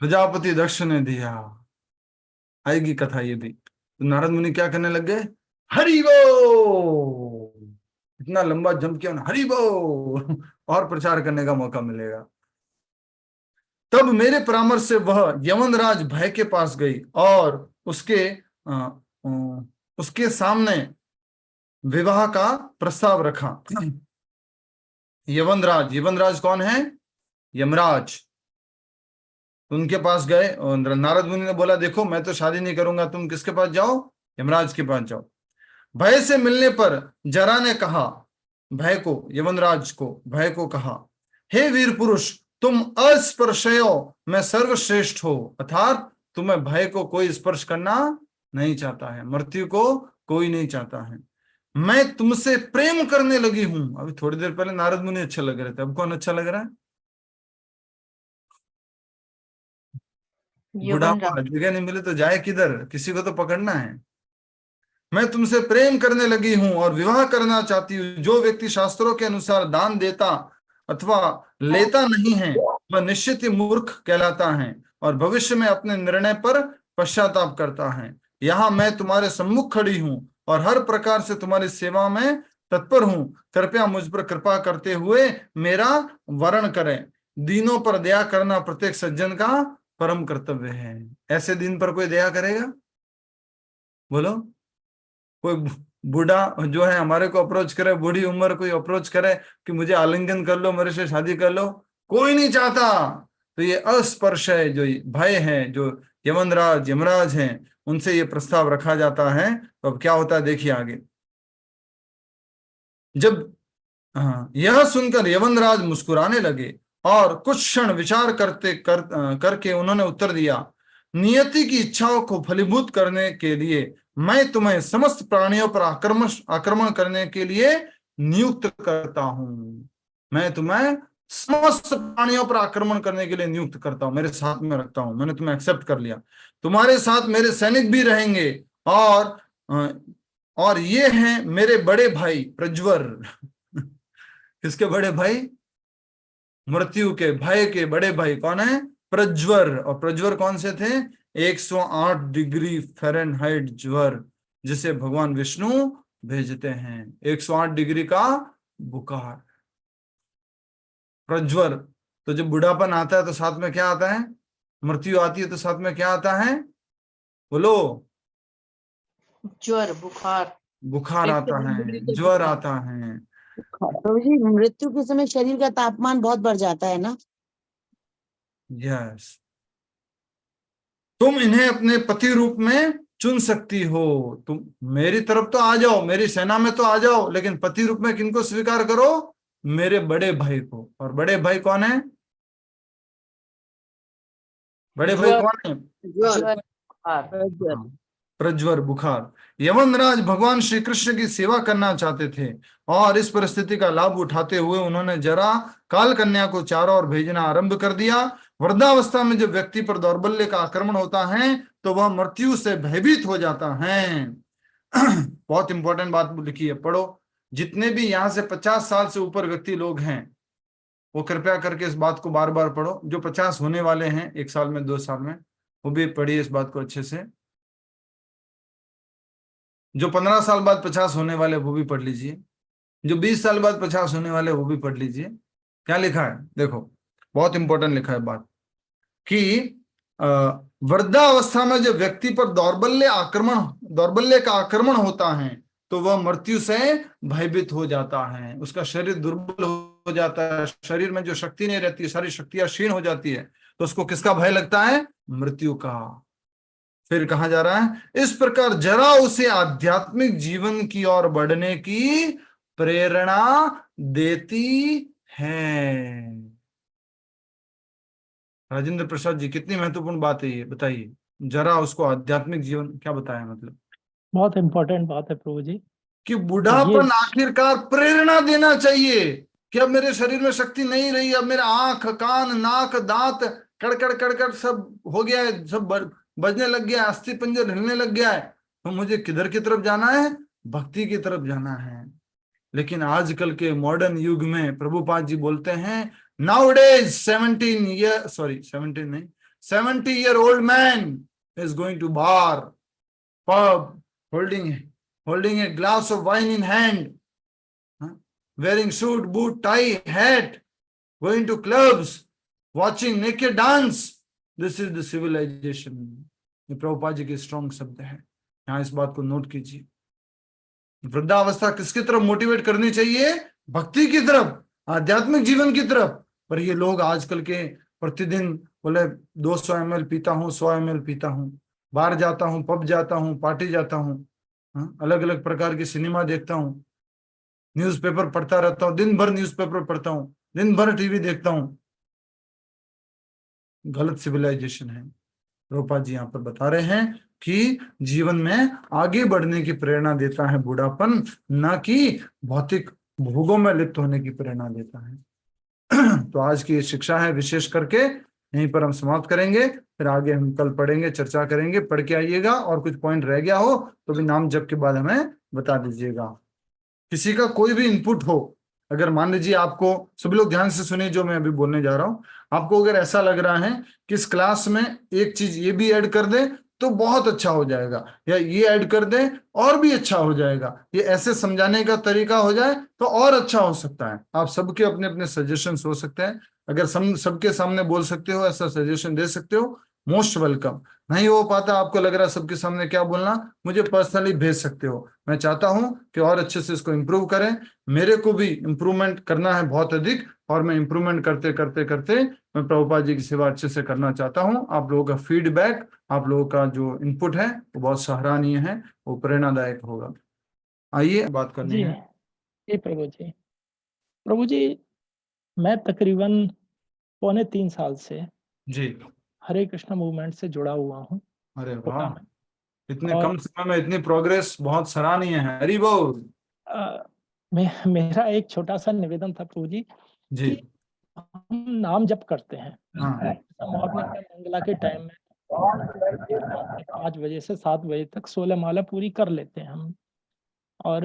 प्रजापति दक्ष ने दिया। आएगी कथा ये भी। तो नारद मुनि क्या करने लग गए? हरि बोल, इतना लंबा जंप किया ना, हरि बोल, और प्रचार करने का मौका मिलेगा। तब मेरे परामर्श से वह यमनराज भय के पास गई और उसके सामने विवाह का प्रस्ताव रखा। यमनराज कौन है? यमराज। उनके पास गए और नारद मुनि ने बोला, देखो मैं तो शादी नहीं करूंगा, तुम किसके पास जाओ? यमराज के पास जाओ। भय से मिलने पर जरा ने कहा, यमनराज को भय को कहा, हे वीर पुरुष, तुम अस्पर्शयो में सर्वश्रेष्ठ हो, अर्थात तुम्हें भय को कोई स्पर्श करना नहीं चाहता है, मृत्यु को कोई नहीं चाहता है। मैं तुमसे प्रेम करने लगी हूं। अभी थोड़ी देर पहले नारद मुनि अच्छे लग रहे थे, अब कौन अच्छा लग रहा है? बुढ़ापा, जगह नहीं मिले तो जाए किधर, किसी को तो पकड़ना है। मैं तुमसे प्रेम करने लगी हूं और विवाह करना चाहती हूँ। जो व्यक्ति शास्त्रों के अनुसार दान देता अथवा लेता नहीं है वह निश्चित ही मूर्ख कहलाता है और भविष्य में अपने निर्णय पर पश्चाताप करता है। यहाँ मैं तुम्हारे सम्मुख खड़ी हूँ और हर प्रकार से तुम्हारी सेवा में तत्पर हूँ। कृपया मुझ पर कृपा करते हुए मेरा वरण करें। दीनों पर दया करना प्रत्येक सज्जन का परम कर्तव्य है। ऐसे दिन पर कोई दया करेगा? बोलो। कोई बूढ़ा जो है हमारे को अप्रोच करे, बूढ़ी उम्र कोई अप्रोच करे कि मुझे आलिंगन कर लो, मेरे से शादी कर लो, कोई नहीं चाहता। तो ये अस्पर्श है, जो भय है, जो यमराज हैं, उनसे ये प्रस्ताव रखा जाता है। तो अब क्या होता है देखिए आगे। जब यह सुनकर यमराज मुस्कुराने लगे और कुछ क्षण विचार करके उन्होंने उत्तर दिया, नियति की इच्छाओं को फलीभूत करने के लिए मैं तुम्हें समस्त प्राणियों पर आक्रमण करने के लिए नियुक्त करता हूं। मैं तुम्हें समस्त प्राणियों पर आक्रमण करने के लिए नियुक्त करता हूं, मेरे साथ में रखता हूं। मैंने तुम्हें एक्सेप्ट कर लिया। तुम्हारे साथ मेरे सैनिक भी रहेंगे और ये हैं मेरे बड़े भाई प्रज्वर। किसके बड़े भाई? मृत्यु के, भय के बड़े भाई कौन है? प्रज्वर। और प्रज्वर कौन से थे? 108 डिग्री फ़ारेनहाइट ज्वर, जिसे भगवान विष्णु भेजते हैं। 108 डिग्री का बुखार, प्रज्वर। तो जब बुढ़ापन आता है तो साथ में क्या आता है? मृत्यु आती है तो साथ में क्या आता है? बोलो। ज्वर, बुखार आता है, ज्वर आता है। तो जी मृत्यु के समय शरीर का तापमान बहुत बढ़ जाता है ना? यस। तुम इन्हें अपने पति रूप में चुन सकती हो। तुम मेरी तरफ तो आ जाओ, मेरी सेना में तो आ जाओ, लेकिन पति रूप में किनको स्वीकार करो? मेरे बड़े भाई को। और बड़े भाई कौन है? बड़े भाई कौन है? हाँ, प्रज्वर, बुखार। यवनराज भगवान श्री कृष्ण की सेवा करना चाहते थे और इस परिस्थिति का लाभ उठाते हुए उन्होंने जरा काल कन्या को चारों ओर भेजना आरंभ कर दिया। वृद्धावस्था में जब व्यक्ति पर दौर्बल्य का आक्रमण होता है तो वह मृत्यु से भयभीत हो जाता है। बहुत इंपॉर्टेंट बात लिखी है, पढ़ो। जितने भी यहाँ से 50 साल से ऊपर व्यक्ति लोग हैं वो कृपया करके इस बात को बार बार पढ़ो। जो 50 होने वाले हैं 1 साल में 2 साल में, वो भी पढ़िए इस बात को अच्छे से। जो 15 साल बाद 50 होने वाले वो भी पढ़ लीजिए। जो 20 साल बाद 50 होने वाले वो भी पढ़ लीजिए। क्या लिखा है देखो, बहुत इंपॉर्टेंट लिखा है बात कि वृद्धावस्था में जब व्यक्ति पर दौर्बल्य का आक्रमण होता है तो वह मृत्यु से भयभीत हो जाता है। उसका शरीर दुर्बल हो जाता है, शरीर में जो शक्ति नहीं रहती, सारी शक्तियां क्षीण हो जाती है, तो उसको किसका भय लगता है? मृत्यु का। फिर कहा जा रहा है, इस प्रकार जरा उसे आध्यात्मिक जीवन की ओर बढ़ने की प्रेरणा देती है। राजेंद्र प्रसाद जी, कितनी महत्वपूर्ण बात है ये, बताइए जरा। उसको आध्यात्मिक जीवन क्या बताया, मतलब बहुत इंपॉर्टेंट बात है प्रभु जी। कि बुढ़ापन आखिरकार प्रेरणा देना चाहिए कि अब मेरे शरीर में शक्ति नहीं रही, अब मेरा आंख, कान, नाक, दांत कड़कड़ कड़कड़ सब हो गया है, सब बजने लग गया है, अस्थि पंजर हिलने लग गया है, तो मुझे किधर की तरफ जाना है? भक्ति की तरफ जाना है। लेकिन आजकल के मॉडर्न युग में प्रभुपाद जी बोलते हैं, nowadays 70-year-old man is going to bar, pub, holding a glass of wine in hand, wearing suit, boot, tie, hat, going to clubs, watching naked dance. This is the civilization. ये प्रभुपाद जी के strong शब्द है, यहाँ इस बात को note कीजिए। वृद्धावस्था किसकी तरफ मोटिवेट करनी चाहिए? भक्ति की तरफ, आध्यात्मिक जीवन की तरफ। पर ये लोग आजकल के प्रतिदिन बोले 200 ml पीता हूँ, 100 ml पीता हूँ, बाहर जाता हूँ, पब जाता हूँ, पार्टी जाता हूँ, अलग अलग प्रकार की सिनेमा देखता हूँ, न्यूज़पेपर पढ़ता रहता हूँ, दिन भर न्यूज़पेपर पढ़ता हूँ, दिन भर टीवी देखता हूँ। गलत सिविलाइजेशन है। प्रभुपाद जी यहाँ पर बता रहे हैं कि जीवन में आगे बढ़ने की प्रेरणा देता है बुढ़ापन, न कि भौतिक भोगों में लिप्त होने की प्रेरणा देता है। तो आज की ये शिक्षा है, विशेष करके यहीं पर हम समाप्त करेंगे, फिर आगे हम कल पढ़ेंगे, चर्चा करेंगे। पढ़ के आइएगा, और कुछ पॉइंट रह गया हो तो भी नाम जप के बाद हमें बता दीजिएगा। किसी का कोई भी इनपुट हो, अगर मान लीजिए आपको, सभी लोग ध्यान से सुनिए जो मैं अभी बोलने जा रहा हूं, आपको अगर ऐसा लग रहा है कि इस क्लास में एक चीज ये भी ऐड कर दे तो बहुत अच्छा हो जाएगा, या ये ऐड कर दे और भी अच्छा हो जाएगा, ये ऐसे समझाने का तरीका हो जाए तो और अच्छा हो सकता है, आप सबके अपने अपने सजेशंस हो सकते हैं। अगर सबके सामने बोल सकते हो, ऐसा सजेशन दे सकते हो, मोस्ट वेलकम। नहीं हो पाता, आपको लग रहा है सबके सामने क्या बोलना, मुझे पर्सनली भेज सकते हो। मैं चाहता हूं कि और अच्छे से इसको इम्प्रूव करें। मेरे को भी इम्प्रूवमेंट करना है बहुत अधिक, और मैं इम्प्रूवमेंट करते करते करते मैं प्रभुपाद जी की सेवा अच्छे से करना चाहता हूं। आप लोगों का फीडबैक, आप लोगों का जो इनपुट है वो बहुत सराहनीय है, वो प्रेरणादायक होगा। आइए बात करनी जी है। जी प्रभु जी, मैं तकरीबन 2.25 साल से जी, हरे कृष्ण मूवमेंट से जुड़ा हुआ हूँ। अरे कोटा वाह, में। इतने और कम समय में इतनी प्रोग्रेस, बहुत सराहनीय है। हरि बोल। मेरा एक छोटा सा निवेदन था प्रभु जी जी, कि हम नाम जप करते हैं हाँ, मॉर्निंग में मंगला के टाइम में 5 बजे से 7 बजे तक 16 माला पूरी कर लेते हैं हम। और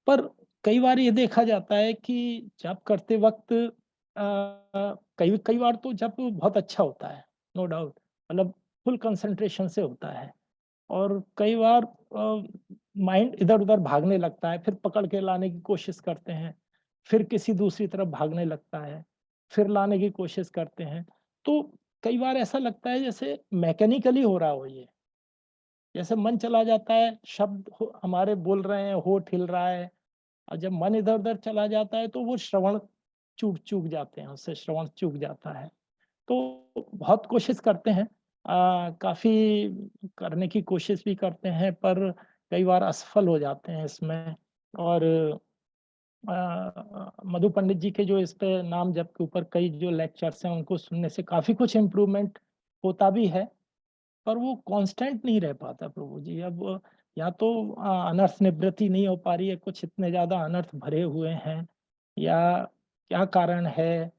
पर कई बार ये देखा जाता है कि जप करते वक्त कई बार तो जप बहुत अच्छा होता है, नो डाउट, मतलब फुल कंसंट्रेशन से होता है। और कई बार माइंड इधर उधर भागने लगता है, फिर पकड़ के लाने की कोशिश करते हैं, फिर किसी दूसरी तरफ भागने लगता है, फिर लाने की कोशिश करते हैं। तो कई बार ऐसा लगता है जैसे मैकेनिकली हो रहा हो, ये जैसे मन चला जाता है, शब्द हमारे बोल रहे हैं, होठ हिल रहा है, और जब मन इधर उधर चला जाता है तो वो श्रवण चूक जाते हैं, उससे श्रवण चूक जाता है। तो बहुत कोशिश करते हैं, काफी करने की कोशिश भी करते हैं, पर कई बार असफल हो जाते हैं इसमें। और मधु पंडित जी के जो इस पे नाम जप के ऊपर कई जो लेक्चर्स हैं उनको सुनने से काफी कुछ इम्प्रूवमेंट होता भी है, पर वो कांस्टेंट नहीं रह पाता प्रभु जी। अब या तो अनर्थ निवृत्ति नहीं हो पा रही है, कुछ इतने ज्यादा अनर्थ भरे हुए हैं, या क्या कारण है,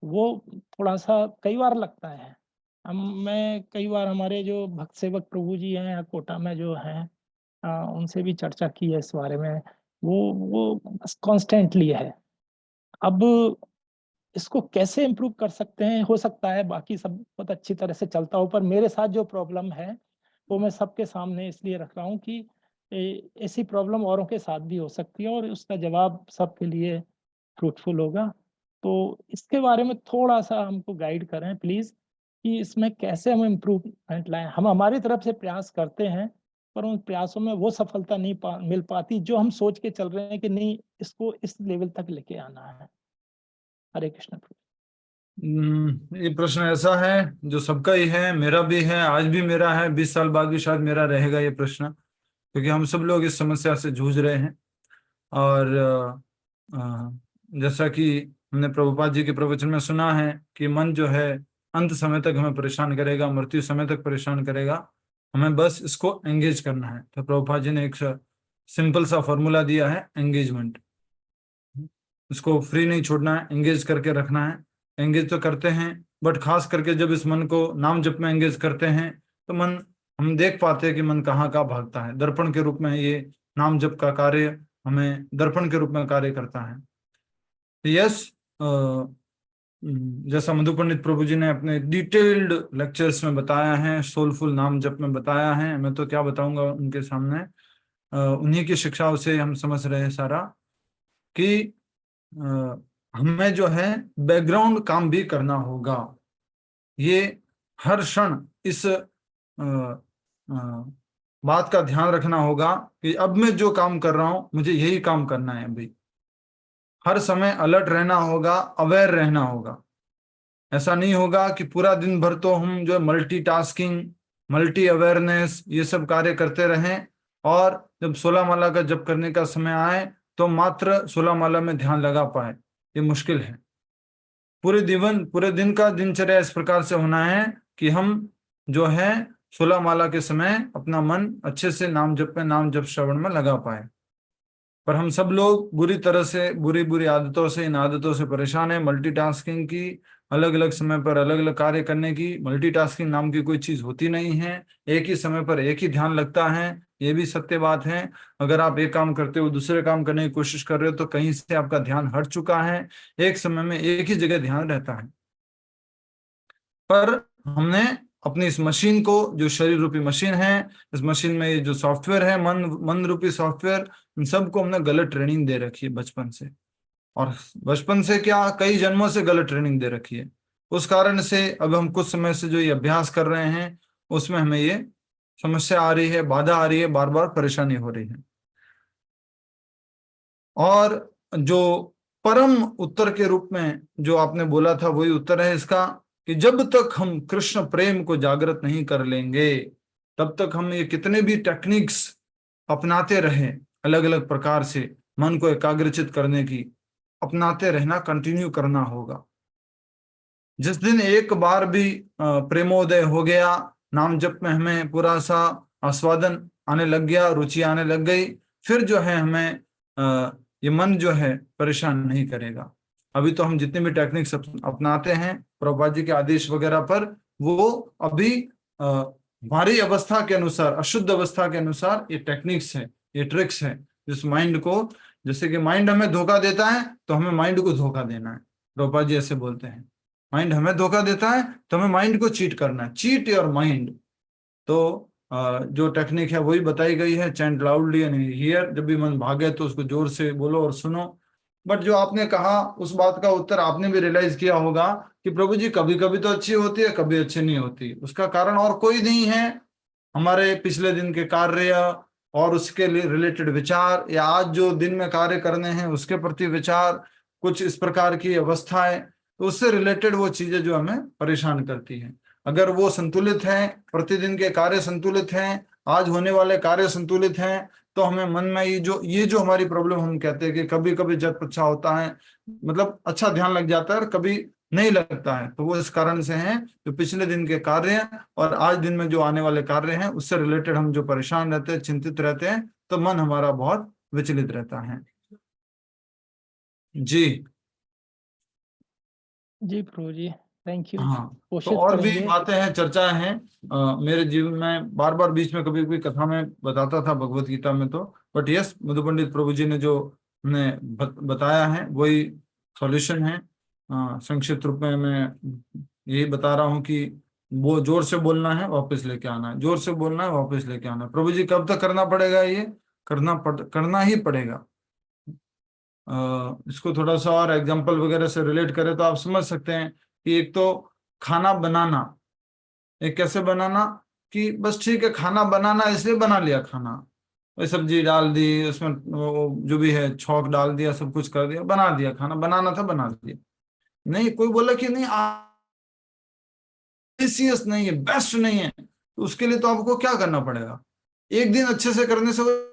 वो थोड़ा सा कई बार लगता है। मैं कई बार हमारे जो भक्त सेवक प्रभु जी हैं या कोटा में जो हैं उनसे भी चर्चा की है इस बारे में। वो बस कॉन्स्टेंटली है। अब इसको कैसे इम्प्रूव कर सकते हैं? हो सकता है बाकी सब बहुत अच्छी तरह से चलता हो, पर मेरे साथ जो प्रॉब्लम है वो मैं सबके सामने इसलिए रख रहा हूँ कि ऐसी प्रॉब्लम औरों के साथ भी हो सकती है और उसका जवाब सबके लिए फ्रूटफुल होगा। तो इसके बारे में थोड़ा सा हमको गाइड करें प्लीज, कि इसमें कैसे हम इम्प्रूवमेंट लाएं। हम हमारी तरफ से प्रयास करते हैं, पर उन प्रयासों में वो सफलता नहीं मिल पाती जो हम सोच के चल रहे हैं कि नहीं इसको इस लेवल तक लेके आना है। हरे कृष्ण। ये प्रश्न ऐसा है जो सबका ही है, मेरा भी है, आज भी मेरा है, 20 साल बाद भी शायद मेरा रहेगा ये प्रश्न, क्योंकि हम सब लोग इस समस्या से जूझ रहे हैं। और जैसा कि हमने प्रभुपाद जी के प्रवचन में सुना है कि मन जो है अंत समय तक हमें परेशान करेगा, मृत्यु समय तक परेशान करेगा, हमें बस इसको एंगेज करना है। तो प्रभुपाद जी ने एक सिंपल सा फॉर्मूला दिया है, एंगेजमेंट। इसको फ्री नहीं छोड़ना है, एंगेज करके रखना है। एंगेज तो करते हैं, बट खास करके जब इस मन को नाम जप में एंगेज करते हैं तो मन, हम देख पाते हैं कि मन कहाँ कहाँ भागता है। दर्पण के रूप में ये नाम जप का कार्य हमें दर्पण के रूप में कार्य करता है। यस, जैसा मधु पंडित प्रभु जी ने अपने डिटेल्ड लेक्चर्स में बताया है, सोलफुल नाम जप में बताया है, मैं तो क्या बताऊंगा उनके सामने। उन्हीं की शिक्षाओं से हम समझ रहे हैं सारा कि हमें जो है बैकग्राउंड काम भी करना होगा। ये हर क्षण इस बात का ध्यान रखना होगा कि अब मैं जो काम कर रहा हूं मुझे यही काम करना है। अभी हर समय अलर्ट रहना होगा, अवेयर रहना होगा। ऐसा नहीं होगा कि पूरा दिन भर तो हम जो मल्टीटास्किंग, मल्टी अवेयरनेस ये सब कार्य करते रहें और जब 16 माला का जप करने का समय आए तो मात्र 16 माला में ध्यान लगा पाए, ये मुश्किल है। पूरे दिन का दिनचर्या इस प्रकार से होना है कि हम जो है 16 माला के समय अपना मन अच्छे से नाम जप में, नाम जप श्रवण में लगा पाए। पर हम सब लोग बुरी तरह से, बुरी आदतों से, इन आदतों से परेशान है। मल्टीटास्किंग की, अलग अलग समय पर अलग अलग कार्य करने की, मल्टीटास्किंग नाम की कोई चीज होती नहीं है। एक ही समय पर एक ही ध्यान लगता है, ये भी सत्य बात है। अगर आप एक काम करते हो दूसरे काम करने की कोशिश कर रहे हो तो कहीं से आपका ध्यान हट चुका है। एक समय में एक ही जगह ध्यान रहता है। पर हमने अपनी इस मशीन को, जो शरीर रूपी मशीन है, इस मशीन में ये जो सॉफ्टवेयर है, मन रूपी सॉफ्टवेयर, इन सबको हमने गलत ट्रेनिंग दे रखी है बचपन से। और बचपन से क्या, कई जन्मों से गलत ट्रेनिंग दे रखी है। उस कारण से अब हम कुछ समय से जो ये अभ्यास कर रहे हैं उसमें हमें ये समस्या आ रही है, बाधा आ रही है, बार बार परेशानी हो रही है। और जो परम उत्तर के रूप में जो आपने बोला था वही उत्तर है इसका, कि जब तक हम कृष्ण प्रेम को जागृत नहीं कर लेंगे तब तक हम ये कितने भी टेक्निक्स अपनाते रहे, अलग अलग प्रकार से मन को एकाग्रचित करने की, अपनाते रहना, कंटिन्यू करना होगा। जिस दिन एक बार भी प्रेमोदय हो गया, नाम जप में हमें पूरा सा आस्वादन आने लग गया, रुचि आने लग गई, फिर जो है हमें ये मन जो है परेशान नहीं करेगा। अभी तो हम जितने भी टेक्निक्स अपनाते हैं प्रभुपाद जी के आदेश वगैरह पर, वो अभी हमारी अवस्था के अनुसार, अशुद्ध अवस्था के अनुसार ये टेक्निक्स है, ये ट्रिक्स है। जिस माइंड को, जैसे कि माइंड हमें धोखा देता है तो हमें माइंड को धोखा देना है। प्रभुपाद जी ऐसे बोलते हैं, माइंड हमें धोखा देता है तो हमें माइंड को चीट करना है, चीट योर माइंड। तो जो टेक्निक है वही बताई गई है, चैंट लाउडली एंड हियर। जब भी मन भागे तो उसको जोर से बोलो और सुनो। बट जो आपने कहा उस बात का उत्तर आपने भी रियलाइज किया होगा कि प्रभु जी कभी कभी तो अच्छी होती है, कभी अच्छी नहीं होती। उसका कारण और कोई नहीं है, हमारे पिछले दिन के कार्य और उसके रिलेटेड विचार, या आज जो दिन में कार्य करने हैं उसके प्रति विचार, कुछ इस प्रकार की अवस्थाएं, तो उससे रिलेटेड वो चीजें जो हमें परेशान करती हैं। अगर वो संतुलित हैं, प्रतिदिन के कार्य संतुलित हैं, आज होने वाले कार्य संतुलित हैं, तो हमें मन में ये जो हमारी प्रॉब्लम, हम कहते हैं कि कभी कभी जब अच्छा होता है, मतलब अच्छा ध्यान लग जाता है और कभी नहीं लगता है, तो वो इस कारण से है जो पिछले दिन के कार्य हैं और आज दिन में जो आने वाले कार्य हैं उससे रिलेटेड हम जो परेशान रहते हैं, चिंतित रहते हैं, तो मन हमारा बहुत विचलित रहता है। जी जी प्रभु जी, थैंक यू। हाँ, तो कोशिश और भी करेंगे। बातें हैं, चर्चाएं हैं मेरे जीवन में, बार बार बीच में कभी कभी कथा में बताता था भगवत गीता में, तो बट यस, मधु पंडित प्रभु जी ने जो ने बताया है वही सॉल्यूशन है। संक्षिप्त रूप में मैं यही बता रहा हूँ कि वो जोर से बोलना है, वापस लेके आना है, जोर से बोलना है, वापस लेके आना है। प्रभु जी कब तक करना पड़ेगा ये? करना ही पड़ेगा। इसको थोड़ा सा और एग्जांपल वगैरह से रिलेट करें तो आप समझ सकते हैं कि एक तो खाना बनाना, एक कैसे बनाना कि बस ठीक है खाना बनाना, इसलिए बना लिया खाना, वही सब्जी डाल दी, उसमें वो जो भी है छौंक डाल दिया, सब कुछ कर दिया, बना दिया खाना, बनाना था बना दिया। नहीं, कोई बोला कि नहीं सीरियस नहीं है, बेस्ट नहीं है, तो उसके लिए तो आपको क्या करना पड़ेगा? एक दिन अच्छे से करने से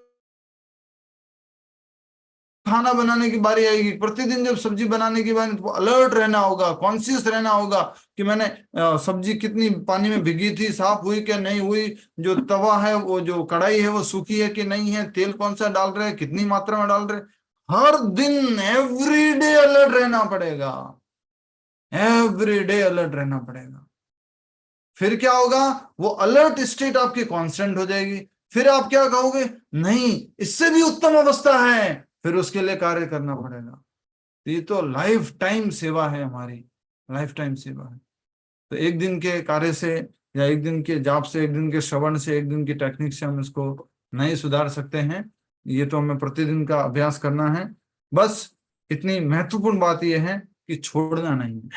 खाना बनाने की बारी आएगी, प्रतिदिन जब सब्जी बनाने की बारी, तो अलर्ट रहना होगा, कॉन्शियस रहना होगा कि मैंने सब्जी कितनी पानी में भिगी थी, साफ हुई क्या नहीं हुई, जो तवा है वो जो कढ़ाई है वो सूखी है कि नहीं है, तेल कौन सा डाल रहे हैं, कितनी मात्रा में डाल रहे हैं, हर दिन एवरीडे अलर्ट रहना पड़ेगा, एवरीडे अलर्ट रहना पड़ेगा। फिर क्या होगा? वो अलर्ट स्टेट आपकी कांस्टेंट हो जाएगी, फिर आप क्या कहोगे, नहीं इससे भी उत्तम अवस्था है, फिर उसके लिए कार्य करना पड़ेगा। ये तो लाइफ टाइम सेवा है हमारी, लाइफ टाइम सेवा है। तो एक दिन के कार्य से या एक दिन के जाप से, एक दिन के श्रवण से, एक दिन की टेक्निक से हम इसको नहीं सुधार सकते हैं। ये तो हमें प्रतिदिन का अभ्यास करना है। बस इतनी महत्वपूर्ण बात यह है कि छोड़ना नहीं है,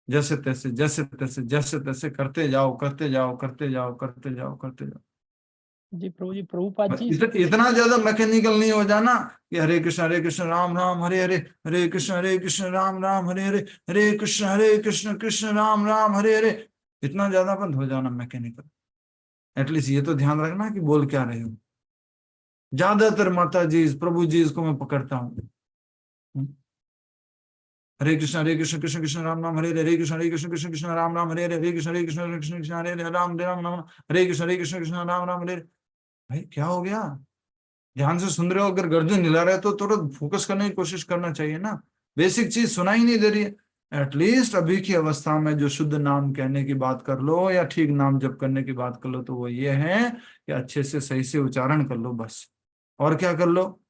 जैसे तैसे जैसे तैसे जैसे तैसे करते जाओ, करते जाओ, करते जाओ, करते जाओ, करते जाओ। जी प्रभु जी, प्रभुपाद जी से इतना ज्यादा मैकेनिकल नहीं हो जाना कि हरे कृष्ण राम राम हरे हरे, हरे कृष्ण राम राम हरे हरे, हरे कृष्ण कृष्ण राम राम हरे हरे। इतना ज्यादा बंद हो जाना मैकेनिकल। एटलीस्ट ये तो ध्यान रखना कि बोल क्या रहे हो। ज्यादातर माता जी, प्रभु जी इसको मैं पकड़ता हूँ, हरे कृष्ण कृष्ण कृष्ण राम राम हरे हरे, हरे कृष्ण कृष्ण राम राम हरे हरे, हरे कृष्ण कृष्ण कृष्ण हरे हरे, राम राम राम, हरे कृष्ण कृष्ण राम राम हरे हरे। भाई क्या हो गया? ध्यान से सुन रहे हो, अगर गर्दन हिला रहे हो तो थोड़ा फोकस करने की कोशिश करना चाहिए ना। बेसिक चीज सुनाई नहीं दे रही है। एटलीस्ट अभी की अवस्था में जो शुद्ध नाम कहने की बात कर लो या ठीक नाम जप करने की बात कर लो, तो वो ये है कि अच्छे से सही से उच्चारण कर लो बस। और क्या कर लो?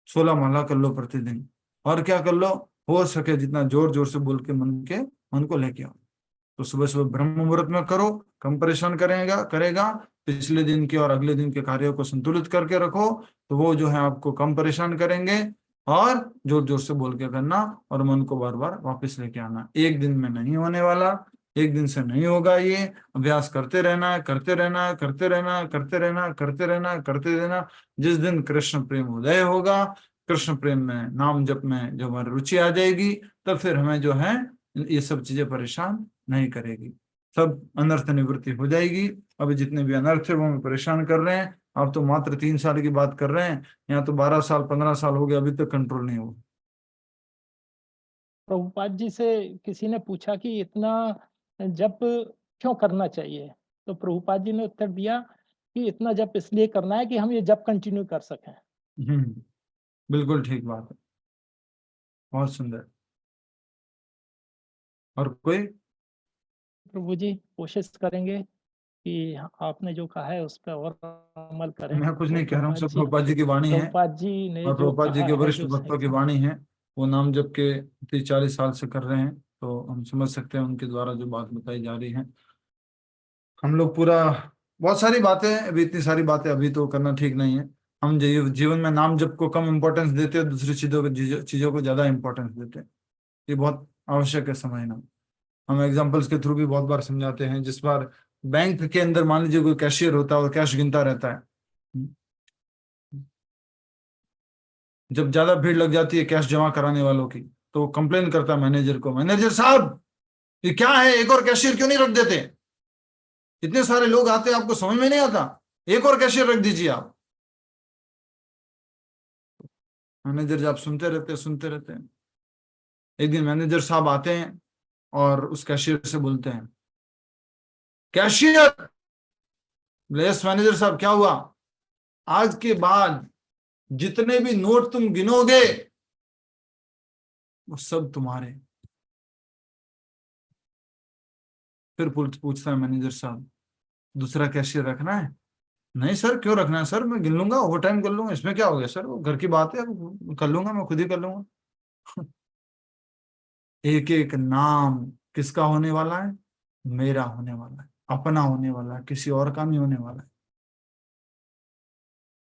16 माला कर लो प्रतिदिन। और क्या कर लो? हो सके जितना जोर जोर से बोल के मन को लेके आओ। तो सुबह सुबह ब्रह्म मुहूर्त में करो, कम परेशान करेगा। पिछले दिन के और अगले दिन के कार्यों को संतुलित करके रखो, तो वो जो है आपको कम परेशान करेंगे। और जोर जोर से बोल के करना और मन को बार बार वापस लेके आना। एक दिन में नहीं होने वाला, एक दिन से नहीं होगा। ये अभ्यास करते रहना है, करते रहना है, करते रहना है, करते रहना, करते रहना, करते रहना। जिस दिन कृष्ण प्रेम उदय होगा, कृष्ण प्रेम में, नाम जप में जब हमारी रुचि आ जाएगी, तब फिर हमें जो है ये सब चीजें परेशान नहीं करेगी, सब अनर्थ निवृत्ति हो जाएगी। अभी जितने भी अनर्थ है वो हमें परेशान कर रहे हैं। आप तो मात्र 3 साल की बात कर रहे हैं, यहाँ तो 12 साल 15 साल हो गए, अभी तक कंट्रोल नहीं हुआ। प्रभुपाद जी से किसी ने पूछा कि इतना जप क्यों करना चाहिए, तो प्रभुपाद जी ने उत्तर दिया कि इतना जप इसलिए करना है कि हम ये जप कंटिन्यू कर सकें। बिल्कुल ठीक बात है, बहुत सुंदर। और कोई? प्रभु जी कोशिश करेंगे कि आपने जो कहा है उस पर और अमल करें। मैं कुछ नहीं कह रहा हूँ, सब प्रभुपाद जी की वाणी है प्रभुपाद जी ने और जो प्रभुपाद जी कहा के है, वरिष्ठ जो भक्तों की सही वाणी है। वो नाम जप के 30-40 साल से कर रहे हैं, तो हम समझ सकते हैं उनके द्वारा जो बात बताई जा रही है। हम लोग पूरा, बहुत सारी बातें, अभी इतनी सारी बातें अभी तो करना ठीक नहीं है। हम जीवन में नाम जप को कम इंपॉर्टेंस देते हैं, दूसरी चीजों को ज्यादा इंपॉर्टेंस देते हैं। ये बहुत आवश्यक है समझना। हम एग्जाम्पल्स के थ्रू भी बहुत बार समझाते हैं। जिस बार बैंक के अंदर मान लीजिए कोई कैशियर होता है और कैश गिनता रहता है, जब ज्यादा भीड़ लग जाती है कैश जमा कराने वालों की, तो वो कंप्लेन करता है मैनेजर को, मैनेजर साहब ये क्या है, एक और कैशियर क्यों नहीं रख देते? इतने सारे लोग आते हैं, आपको समझ में नहीं आता, एक और कैशियर रख दीजिए आप। मैनेजर जब सुनते हैं। एक दिन मैनेजर साहब आते हैं और उस कैशियर से बोलते हैं, कैशियर, यस मैनेजर साहब क्या हुआ? आज के बाद जितने भी नोट तुम गिनोगे वो सब तुम्हारे। फिर पूछता है मैनेजर साहब, दूसरा कैशियर रखना है? नहीं सर, क्यों रखना है सर, मैं गिन लूंगा, ओवर टाइम कर लूंगा, इसमें क्या हो गया सर, वो घर की बात है, कर लूंगा, मैं खुद ही कर लूंगा। एक एक नाम किसका होने वाला है? मेरा होने वाला है, अपना होने वाला है, किसी और का नहीं होने वाला है।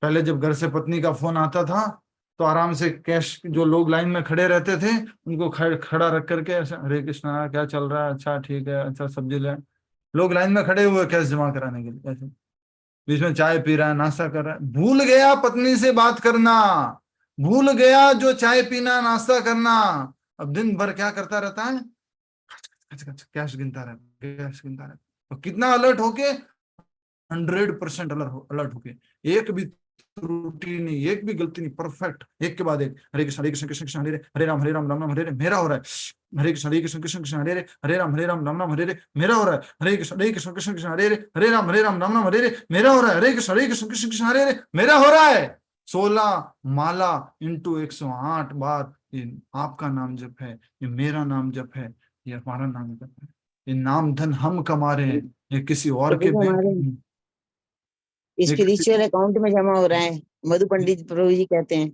पहले जब घर से पत्नी का फोन आता था तो आराम से कैश, जो लोग लाइन में खड़े रहते थे उनको खड़ा रख करके ऐसे, हरे कृष्णा क्या चल रहा है, अच्छा ठीक है, अच्छा सब्जी ले, लोग लाइन में खड़े हुए कैश जमा कराने के लिए, ऐसे बीच में चाय पी रहा है, नाश्ता कर रहा है, भूल गया पत्नी से बात करना, भूल गया जो चाय पीना, नाश्ता करना। अब दिन भर क्या करता रहता है? कैश गिनता रहता। तो कितना अलर्ट होके? 100% अलर्ट होके, एक भी त्रुटि नहीं, एक भी गलती नहीं, परफेक्ट, एक के बाद एक। हरे कृष्ण कृष्ण कृष्ण हरे हरे, हरे राम राम राम हरे हरे, मेरा हो रहा है। हरे कृष्ण कृष्ण कृष्ण हरे हरे राम राम राम हरे हरे, मेरा हो रहा है। हरे कृष्ण कृष्ण कृष्ण हरे हरे राम राम राम हरे हरे, मेरा हो रहा है। हरे कृष्ण कृष्ण कृष्ण हरे हरे, मेरा हो रहा है। 16 माला इंटू 108 बार ये आपका नाम जप है, ये मेरा नाम जप है, ये हमारा नाम जप है। ये नाम धन हम कमा रहे हैं, ये किसी और के बैंक, स्पिरिचुअल अकाउंट में जमा हो रहा है, मधु पंडित प्रभु जी कहते हैं।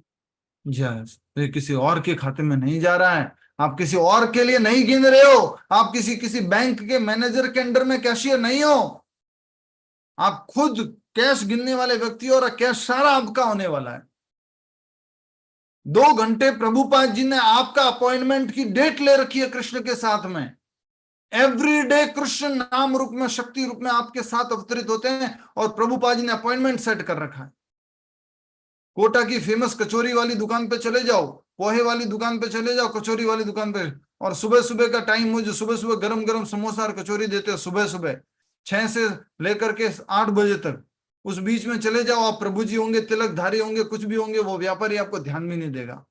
यस, ये किसी और के खाते में नहीं जा रहा है, आप किसी और के लिए नहीं गिन रहे हो, आप किसी बैंक के मैनेजर के अंडर में कैशियर नहीं हो, आप खुद कैश गिनने वाले व्यक्ति हो, और कैश सारा आपका होने वाला है। 2 घंटे प्रभुपाद जी ने आपका अपॉइंटमेंट की डेट ले रखी है कृष्ण के साथ में। एवरीडे कृष्ण नाम रूप में, शक्ति रूप में आपके साथ अवतरित होते हैं, और प्रभुपाद जी ने अपॉइंटमेंट सेट कर रखा है। कोटा की फेमस कचौरी वाली दुकान पे चले जाओ, पोहे वाली दुकान पे चले जाओ, कचौरी वाली दुकान पे, और सुबह सुबह का टाइम, मुझे सुबह सुबह गरम गरम समोसा और कचौरी देते हो, सुबह सुबह 6 से लेकर के 8 बजे तक। उस बीच में चले जाओ, आप प्रभु जी होंगे, तिलकधारी होंगे, कुछ भी होंगे, वो व्यापारी आपको ध्यान भी नहीं देगा।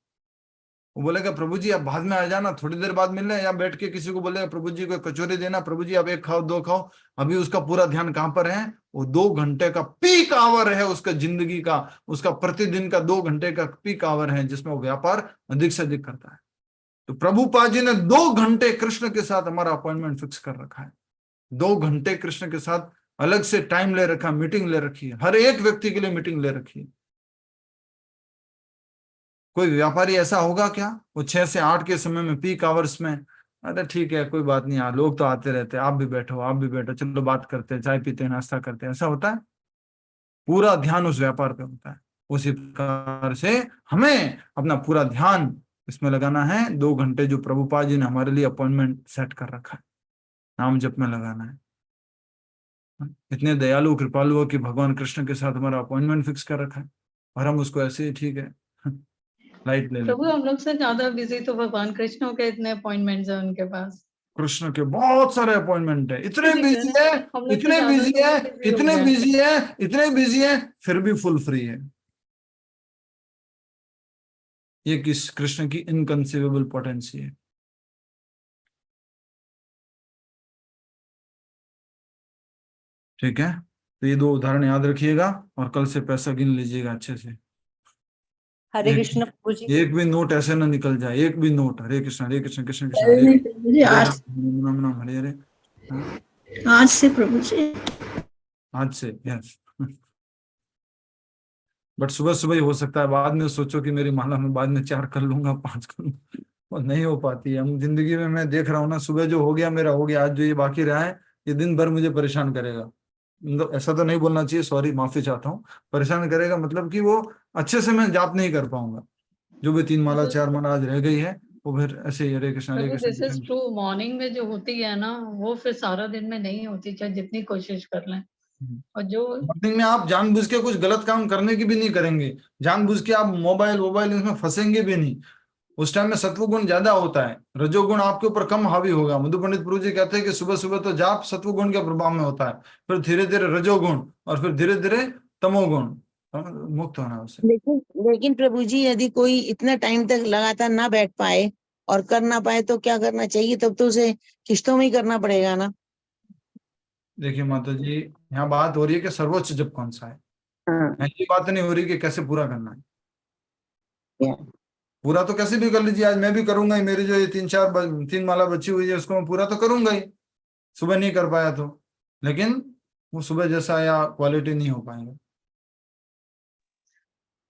वो बोलेगा प्रभु जी आप बाद में आ जाना, थोड़ी देर बाद मिलना, या बैठ के किसी को बोलेगा प्रभु जी को कचौरी देना, प्रभु जी आप 1 खाओ 2 खाओ। अभी उसका पूरा ध्यान कहां पर है? वो 2 घंटे का पीक आवर है उसका जिंदगी का, उसका प्रतिदिन का 2 घंटे का पीक आवर है, जिसमें वो व्यापार अधिक से अधिक करता है। तो प्रभुपाद जी ने 2 घंटे कृष्ण के साथ हमारा अपॉइंटमेंट फिक्स कर रखा है। 2 घंटे कृष्ण के साथ अलग से टाइम ले रखा, मीटिंग ले रखी है, हर एक व्यक्ति के लिए मीटिंग ले रखी है। कोई व्यापारी ऐसा होगा क्या वो 6 से 8 के समय में, पीक आवर्स में, अरे ठीक है कोई बात नहीं यार, लोग तो आते रहते हैं, आप भी बैठो, चलो बात करते हैं, चाय पीते हैं, नाश्ता करते हैं, ऐसा होता है? पूरा ध्यान उस व्यापार पे होता है। उसी प्रकार से हमें अपना पूरा ध्यान इसमें लगाना है। 2 घंटे जो प्रभुपाद जी ने हमारे लिए अपॉइंटमेंट सेट कर रखा है, नाम जप में लगाना है। इतने दयालु कृपालु हो कि भगवान कृष्ण के साथ हमारा अपॉइंटमेंट फिक्स कर रखा है, और हम उसको ऐसे ही ठीक है लाइट ले प्रभु लेते। हम लोग से ज्यादा बिजी तो भगवान कृष्ण के इतने अपॉइंटमेंट्स हैं उनके पास। कृष्ण के बहुत सारे अपॉइंटमेंट है, इतने बिजी है, हम लोग से इतने ज्यादा बिजी है, busy लोग इतने हैं। बिजी है, इतने बिजी है, फिर भी फुल फ्री है। ये किस कृष्ण की इनकंसीवेबल पोटेंसी है। ठीक है, तो ये 2 उदाहरण याद रखिएगा, और कल से पैसा गिन लीजिएगा अच्छे से। हरे कृष्ण प्रभु जी। एक भी नोट ऐसे ना निकल जाए, एक भी नोट। हरे कृष्ण कृष्ण कृष्ण कल हरे नहीं प्रभु जी, हरे आज राम राम राम हरे हरे। हाँ, आज से प्रभु जी। आज से, यस। बट सुबह सुबह ही हो सकता है, बाद में सोचो कि मेरी माला में बाद में 4 कर लूंगा, 5 कर लूंगा, वो नहीं हो पाती है। हम जिंदगी में, मैं देख रहा हूँ ना, सुबह जो हो गया मेरा हो गया, आज जो ये बाकी रहा है ये दिन भर मुझे परेशान करेगा। मतलब ऐसा तो नहीं बोलना चाहिए, सॉरी, माफी चाहता हूँ। परेशान करेगा मतलब कि वो अच्छे से मैं जाप नहीं कर पाऊंगा। जो भी 3 माला 4 माला आज रह गई है, वो फिर ऐसे ही Hare Krishna this is Krishna. True, morning में जो होती है ना, वो फिर सारा दिन में नहीं होती, चाहे जितनी कोशिश कर लें। और जो मॉर्निंग में आप जानबूझ के कुछ गलत काम करने की भी नहीं करेंगे, जानबूझ के आप मोबाइल इसमें फंसेंगे भी नहीं। उस टाइम में सत्वगुण ज्यादा होता है, रजोगुण आपके ऊपर कम हावी होगा। मधु पंडित प्रभु जी कहते हैं कि सुबह सुबह तो जाप सत्वगुण के प्रभाव में होता है, फिर धीरे धीरे रजोगुण, और फिर धीरे धीरे तमोगुण, मुक्त होना है उससे। लेकिन प्रभु जी यदि कोई इतना टाइम तक लगातार ना बैठ पाए और कर ना पाए तो क्या करना चाहिए? तब तो उसे किश्तों में ही करना पड़ेगा ना। देखिए माता जी, यहाँ बात हो रही है कि सर्वोच्च जप कौन सा है, हाँ, ऐसी बात नहीं हो रही कि कैसे पूरा करना है। क्या? पूरा तो कैसे भी कर लीजिए, आज मैं भी करूंगा ही, मेरी जो ये 3 माला बची हुई है उसको मैं पूरा तो करूंगा ही, सुबह नहीं कर पाया तो, लेकिन वो सुबह जैसा या क्वालिटी नहीं हो पाएगा।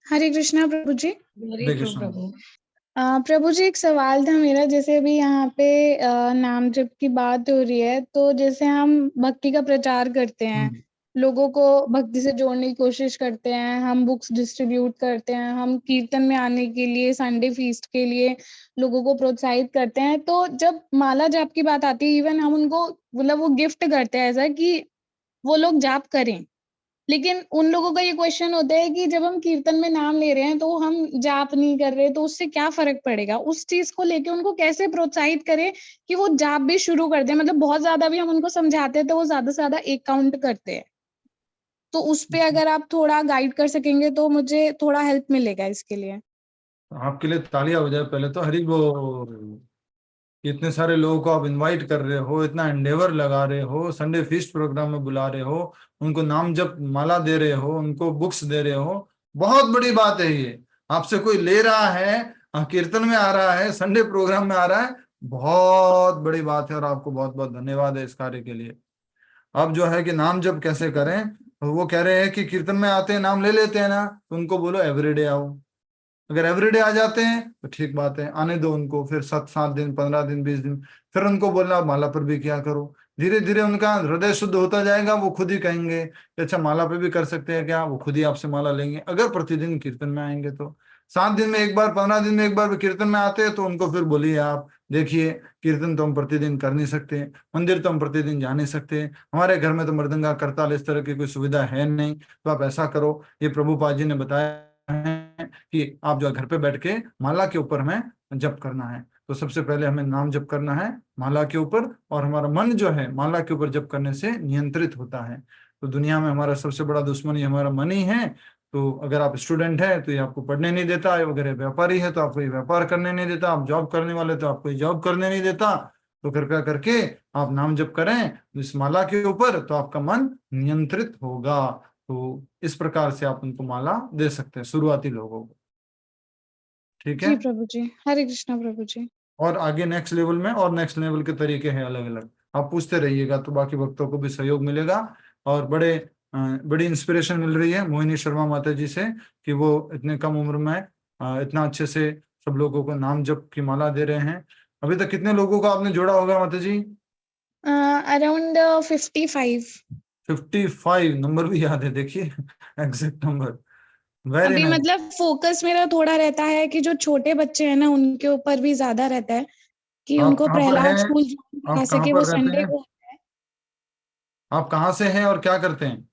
हरे कृष्णा प्रभु जी। वेरी हरे ट्रू कृष्ण। प्रभु। प्रभु जी एक सवाल था मेरा, जैसे अभी यहाँ पे नाम जप की बात हो रही है, तो जैसे हम भक्ति का प्रचार करते हैं, लोगों को भक्ति से जोड़ने की कोशिश करते हैं, हम बुक्स डिस्ट्रीब्यूट करते हैं, हम कीर्तन में आने के लिए, संडे फीस्ट के लिए लोगों को प्रोत्साहित करते हैं, तो जब माला जाप की बात आती है, इवन हम उनको मतलब वो गिफ्ट करते हैं ऐसा कि वो लोग जाप करें, लेकिन उन लोगों का ये क्वेश्चन होता है कि जब हम कीर्तन में नाम ले रहे हैं तो हम जाप नहीं कर रहे, तो उससे क्या फर्क पड़ेगा? उस चीज को लेके उनको कैसे प्रोत्साहित करें कि वो जाप भी शुरू कर दें? मतलब बहुत ज्यादा भी हम उनको समझाते हैं तो वो ज्यादा से ज्यादा एक काउंट करते हैं, तो उस पे अगर आप थोड़ा गाइड कर सकेंगे तो मुझे थोड़ा हेल्प मिलेगा इसके लिए। आपके लिए तालियां हो जाए पहले तो, हरि बोल। इतने सारे लोगों को आप इनवाइट कर रहे हो, इतना एंडेवर लगा रहे हो, संडे फीस्ट प्रोग्राम में बुला रहे हो, उनको नाम जप माला दे रहे हो, उनको बुक्स दे रहे हो, बहुत बड़ी बात है ये। आपसे कोई ले रहा है, कीर्तन में आ रहा है, संडे प्रोग्राम में आ रहा है, बहुत बड़ी बात है, और आपको बहुत बहुत धन्यवाद है इस कार्य के लिए। अब जो है कि नाम जप कैसे करें, तो वो कह रहे हैं कि कीर्तन में आते हैं नाम ले लेते हैं ना, तो उनको बोलो एवरीडे आओ। अगर एवरीडे आ जाते हैं तो ठीक बात है, आने दो उनको, फिर 7 दिन 15 दिन 20 दिन, फिर उनको बोलना माला पर भी क्या करो। धीरे धीरे उनका हृदय शुद्ध होता जाएगा, वो खुद ही कहेंगे कि अच्छा माला पे भी कर सकते हैं क्या, वो खुद ही आपसे माला लेंगे अगर प्रतिदिन कीर्तन में आएंगे तो। 7 दिन में एक बार, 15 दिन में एक बार भी कीर्तन में आते हैं तो उनको फिर बोलिए आप, देखिए कीर्तन तो हम प्रतिदिन कर नहीं सकते, मंदिर तो हम प्रतिदिन जा नहीं सकते, हमारे घर में तो मृदंगा करताल इस तरह की कोई सुविधा है नहीं, तो आप ऐसा करो, ये प्रभुपाद जी ने बताया है कि आप जो घर पे बैठ के माला के ऊपर हमें जप करना है। तो सबसे पहले हमें नाम जप करना है माला के ऊपर, और हमारा मन जो है माला के ऊपर जप करने से नियंत्रित होता है। तो दुनिया में हमारा सबसे बड़ा दुश्मन ये हमारा मन ही है। तो अगर आप स्टूडेंट है तो ये आपको पढ़ने नहीं देता, अगर व्यापारी है तो आपको ये व्यापार करने नहीं देता, आप जॉब करने वाले तो आपको ये जॉब करने नहीं देता। तो कृपया करके आप नाम जप करें इस माला के ऊपर, तो आपका मन नियंत्रित होगा। तो इस प्रकार से आप उनको माला दे सकते हैं शुरुआती लोगों को, ठीक है। जी प्रभु जी, हरे कृष्णा प्रभु जी। और आगे नेक्स्ट लेवल में, और नेक्स्ट लेवल के तरीके हैं अलग अलग, आप पूछते रहिएगा तो बाकी भक्तों को भी सहयोग मिलेगा। और बड़ी इंस्पिरेशन मिल रही है मोहिनी शर्मा माता जी से कि वो इतने कम उम्र में इतना अच्छे से सब लोगों को नाम जप की माला दे रहे हैं। अभी तक कितने लोगों को आपने जोड़ा होगा माता जी? अराउंड 55। 55 नंबर भी याद है, देखिए एग्जैक्ट नंबर। वेरी अभी नाइस। मतलब फोकस मेरा थोड़ा रहता है कि जो छोटे बच्चे हैं ना उनके ऊपर भी ज्यादा रहता है कि आप उनको कहाँ पर प्रहलाद हैं? स्कूल ज्वाइन करा आप कहाँ सके, वो पर रहते संडे हैं? को। आप कहाँ से हैं और क्या करते हैं?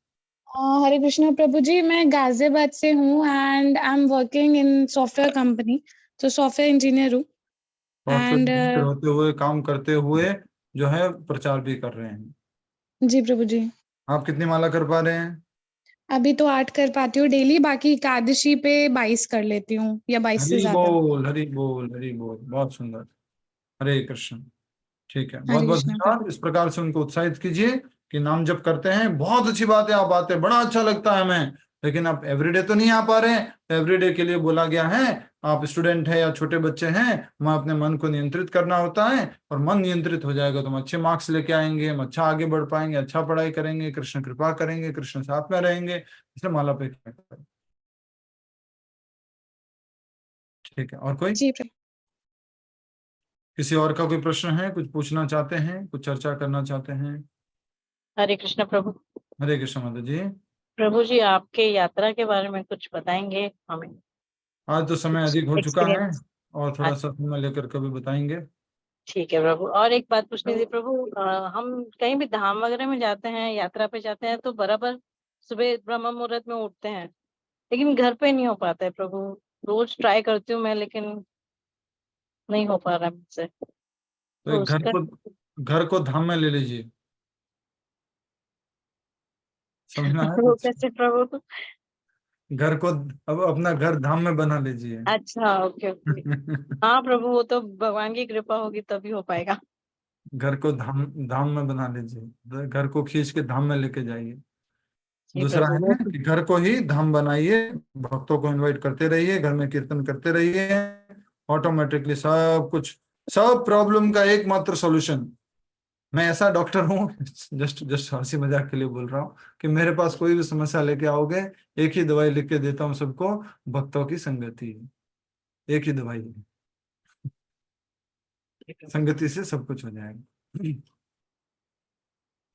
हरे कृष्णा प्रभु जी, मैं गाजियाबाद से हूँ and I am working in software company, तो सॉफ्टवेयर इंजीनियर हूँ। सॉफ्टवेयर एंड इंजीनियर होते हुए, काम करते हुए जो है प्रचार भी कर रहे हैं। जी प्रभु जी, आप कितनी माला कर पा रहे हैं? अभी तो 8 कर पाती हूँ डेली, बाकी एकादशी पे 22 कर लेती हूँ या 22 से हरि ज्यादा। बोल हरि बोल हरि बोल, बहुत सुंदर। हरे कृष्ण। ठीक है, बहुत हरे बहुत कृष्णा प्रभु। धन्यवाद। इस प्रकार से उनको उत्साहित कीजिए कि नाम जप करते हैं, बहुत अच्छी बात है, आप आते हैं बड़ा अच्छा लगता है हमें, लेकिन आप एवरीडे तो नहीं आ पा रहे हैं। तो एवरीडे के लिए बोला गया है, आप स्टूडेंट है या छोटे बच्चे हैं, हमें अपने मन को नियंत्रित करना होता है, और मन नियंत्रित हो जाएगा तो हम अच्छे मार्क्स लेके आएंगे, हम अच्छा आगे बढ़ पाएंगे, अच्छा पढ़ाई करेंगे, कृष्ण कृपा करेंगे, कृष्ण साथ में रहेंगे, इसलिए माला पे क्या करें। ठीक है, और कोई जी प्रभु। किसी और का कोई प्रश्न है, कुछ पूछना चाहते हैं, कुछ चर्चा करना चाहते हैं? हरे कृष्ण प्रभु। हरे कृष्ण माता जी। प्रभु जी आपके यात्रा के बारे में कुछ बताएंगे हमें? आज तो समय अधिक हो चुका है, एक्सपीरियंस। और थोड़ा सा समय लेकर कभी बताएंगे। ठीक है प्रभु। और एक बात पूछनी थी प्रभु, हम कहीं भी धाम वगैरह में जाते हैं, यात्रा पे जाते हैं, तो बराबर सुबह ब्रह्म मुहूर्त में उठते हैं, लेकिन घर पे नहीं हो पाता है प्रभु। रोज ट्राई करती हूँ मैं, लेकिन नहीं हो पा रहा है मुझसे। तो तो एक उसका घर को धाम में ले लीजिए, समझना है वो कुछ? कैसे प्रभु? घर को अब अपना घर धाम में बना लीजिए। अच्छा, ओके ओके। हाँ प्रभु, वो तो भगवान की कृपा होगी तभी हो पाएगा। घर को धाम धाम में बना लीजिए, घर को खींच के धाम में लेके जाइए। जी दूसरा प्रभु, है कि घर को ही धाम बनाइए, भक्तों को इनवाइट करते रहिए, घर में कीर्तन करते रहिए, ऑटोमेटिकली सब प्रॉब्लम का एकमात्र सॉल्यूशन। मैं ऐसा डॉक्टर हूँ, जस्ट हंसी मजाक के लिए बोल रहा हूँ, कि मेरे पास कोई भी समस्या लेके आओगे, एक ही दवाई लिख के देता हूँ सबको, भक्तों की संगति। एक ही दवाई, संगति से सब कुछ हो जाएगा।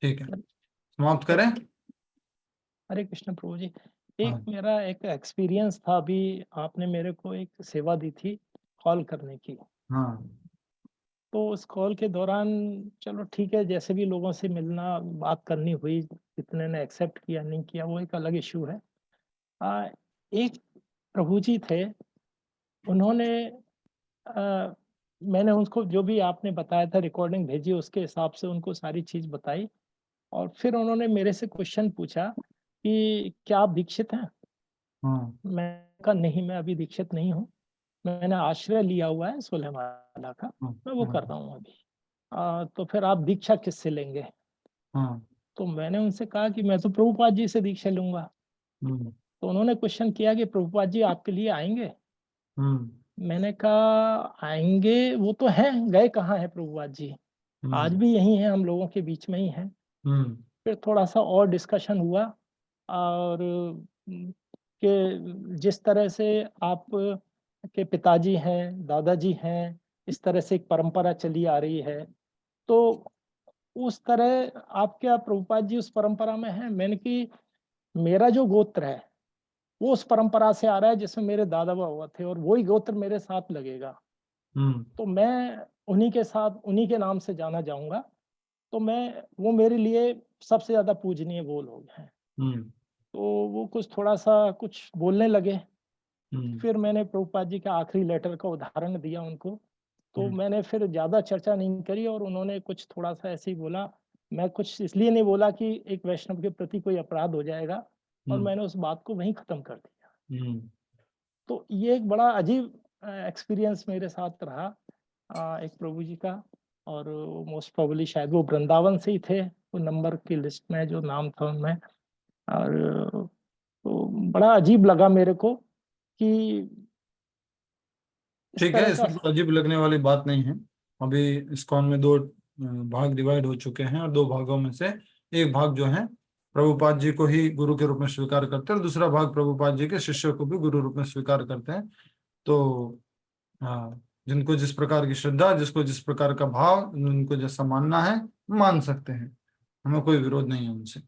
ठीक है, समाप्त करें। हरे कृष्ण प्रभु जी। हाँ। मेरा एक एक्सपीरियंस था, अभी आपने मेरे को एक सेवा दी थी कॉल करने की। हाँ। तो उस कॉल के दौरान चलो ठीक है, जैसे भी लोगों से मिलना बात करनी हुई, कितने ने एक्सेप्ट किया नहीं किया वो एक अलग इशू है। एक प्रभु जी थे, उन्होंने मैंने उनको जो भी आपने बताया था, रिकॉर्डिंग भेजी, उसके हिसाब से उनको सारी चीज बताई। और फिर उन्होंने मेरे से क्वेश्चन पूछा कि क्या आप दीक्षित हैं? हाँ। मैं कहा नहीं, मैं अभी दीक्षित नहीं हूँ, मैंने आश्रय लिया हुआ है 16 माला का, मैं वो कर रहा हूँ अभी। तो फिर आप दीक्षा किससे लेंगे? हाँ। तो मैंने उनसे कहा कि मैं तो प्रभुपाद जी से दीक्षा लूंगा। तो उन्होंने क्वेश्चन किया कि प्रभुपाद जी आपके लिए आएंगे? मैंने कहा आएंगे वो तो हैं, गए कहाँ है प्रभुपाद जी? आज भी यही है, हम लोगों के बीच में ही हैं। फिर थोड़ा सा और डिस्कशन हुआ, और कि जिस तरह से आप के पिताजी हैं, दादाजी हैं, इस तरह से एक परंपरा चली आ रही है, तो उस तरह आप क्या प्रभुपाद जी उस परंपरा में हैं? मैंने कि मेरा जो गोत्र है वो उस परंपरा से आ रहा है जिसमें मेरे दादा बाबा थे, और वही गोत्र मेरे साथ लगेगा। तो मैं उन्हीं के साथ, उन्हीं के नाम से जाना जाऊंगा। तो वो मेरे लिए सबसे ज्यादा पूजनीय वो लोग हैं। तो वो थोड़ा सा कुछ बोलने लगे। फिर मैंने प्रभुपाद जी के आखिरी लेटर का उदाहरण दिया उनको। तो मैंने फिर ज्यादा चर्चा नहीं करी, और उन्होंने कुछ थोड़ा सा ऐसे ही बोला। मैं कुछ इसलिए नहीं बोला कि एक वैष्णव के प्रति कोई अपराध हो जाएगा, और मैंने उस बात को वहीं खत्म कर दिया। तो ये एक बड़ा अजीब एक्सपीरियंस मेरे साथ रहा एक प्रभु जी का। और मोस्ट प्रोबेबली शायद वो वृंदावन से ही थे, वो नंबर की लिस्ट में जो नाम था उनमें। और तो बड़ा अजीब लगा मेरे को कि ठीक है, इसमें तो अजीब लगने वाली बात नहीं है। अभी इस्कॉन में 2 भाग डिवाइड हो चुके हैं, और 2 भागों में से एक भाग जो है प्रभुपाद जी को ही गुरु के रूप में स्वीकार करते हैं, और दूसरा भाग प्रभुपाद जी के शिष्य को भी गुरु रूप में स्वीकार करते हैं। तो हाँ, जिनको जिस प्रकार की श्रद्धा, जिसको जिस प्रकार का भाव, उनको जैसा मानना है मान सकते हैं, हमें कोई विरोध नहीं है उनसे।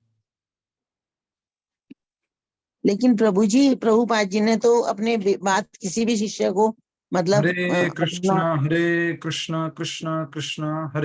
लेकिन प्रभु जी, प्रभुपाद जी ने तो अपने बात किसी भी शिष्य को मतलब हरे कृष्णा कृष्णा कृष्णा कृष्णा हरे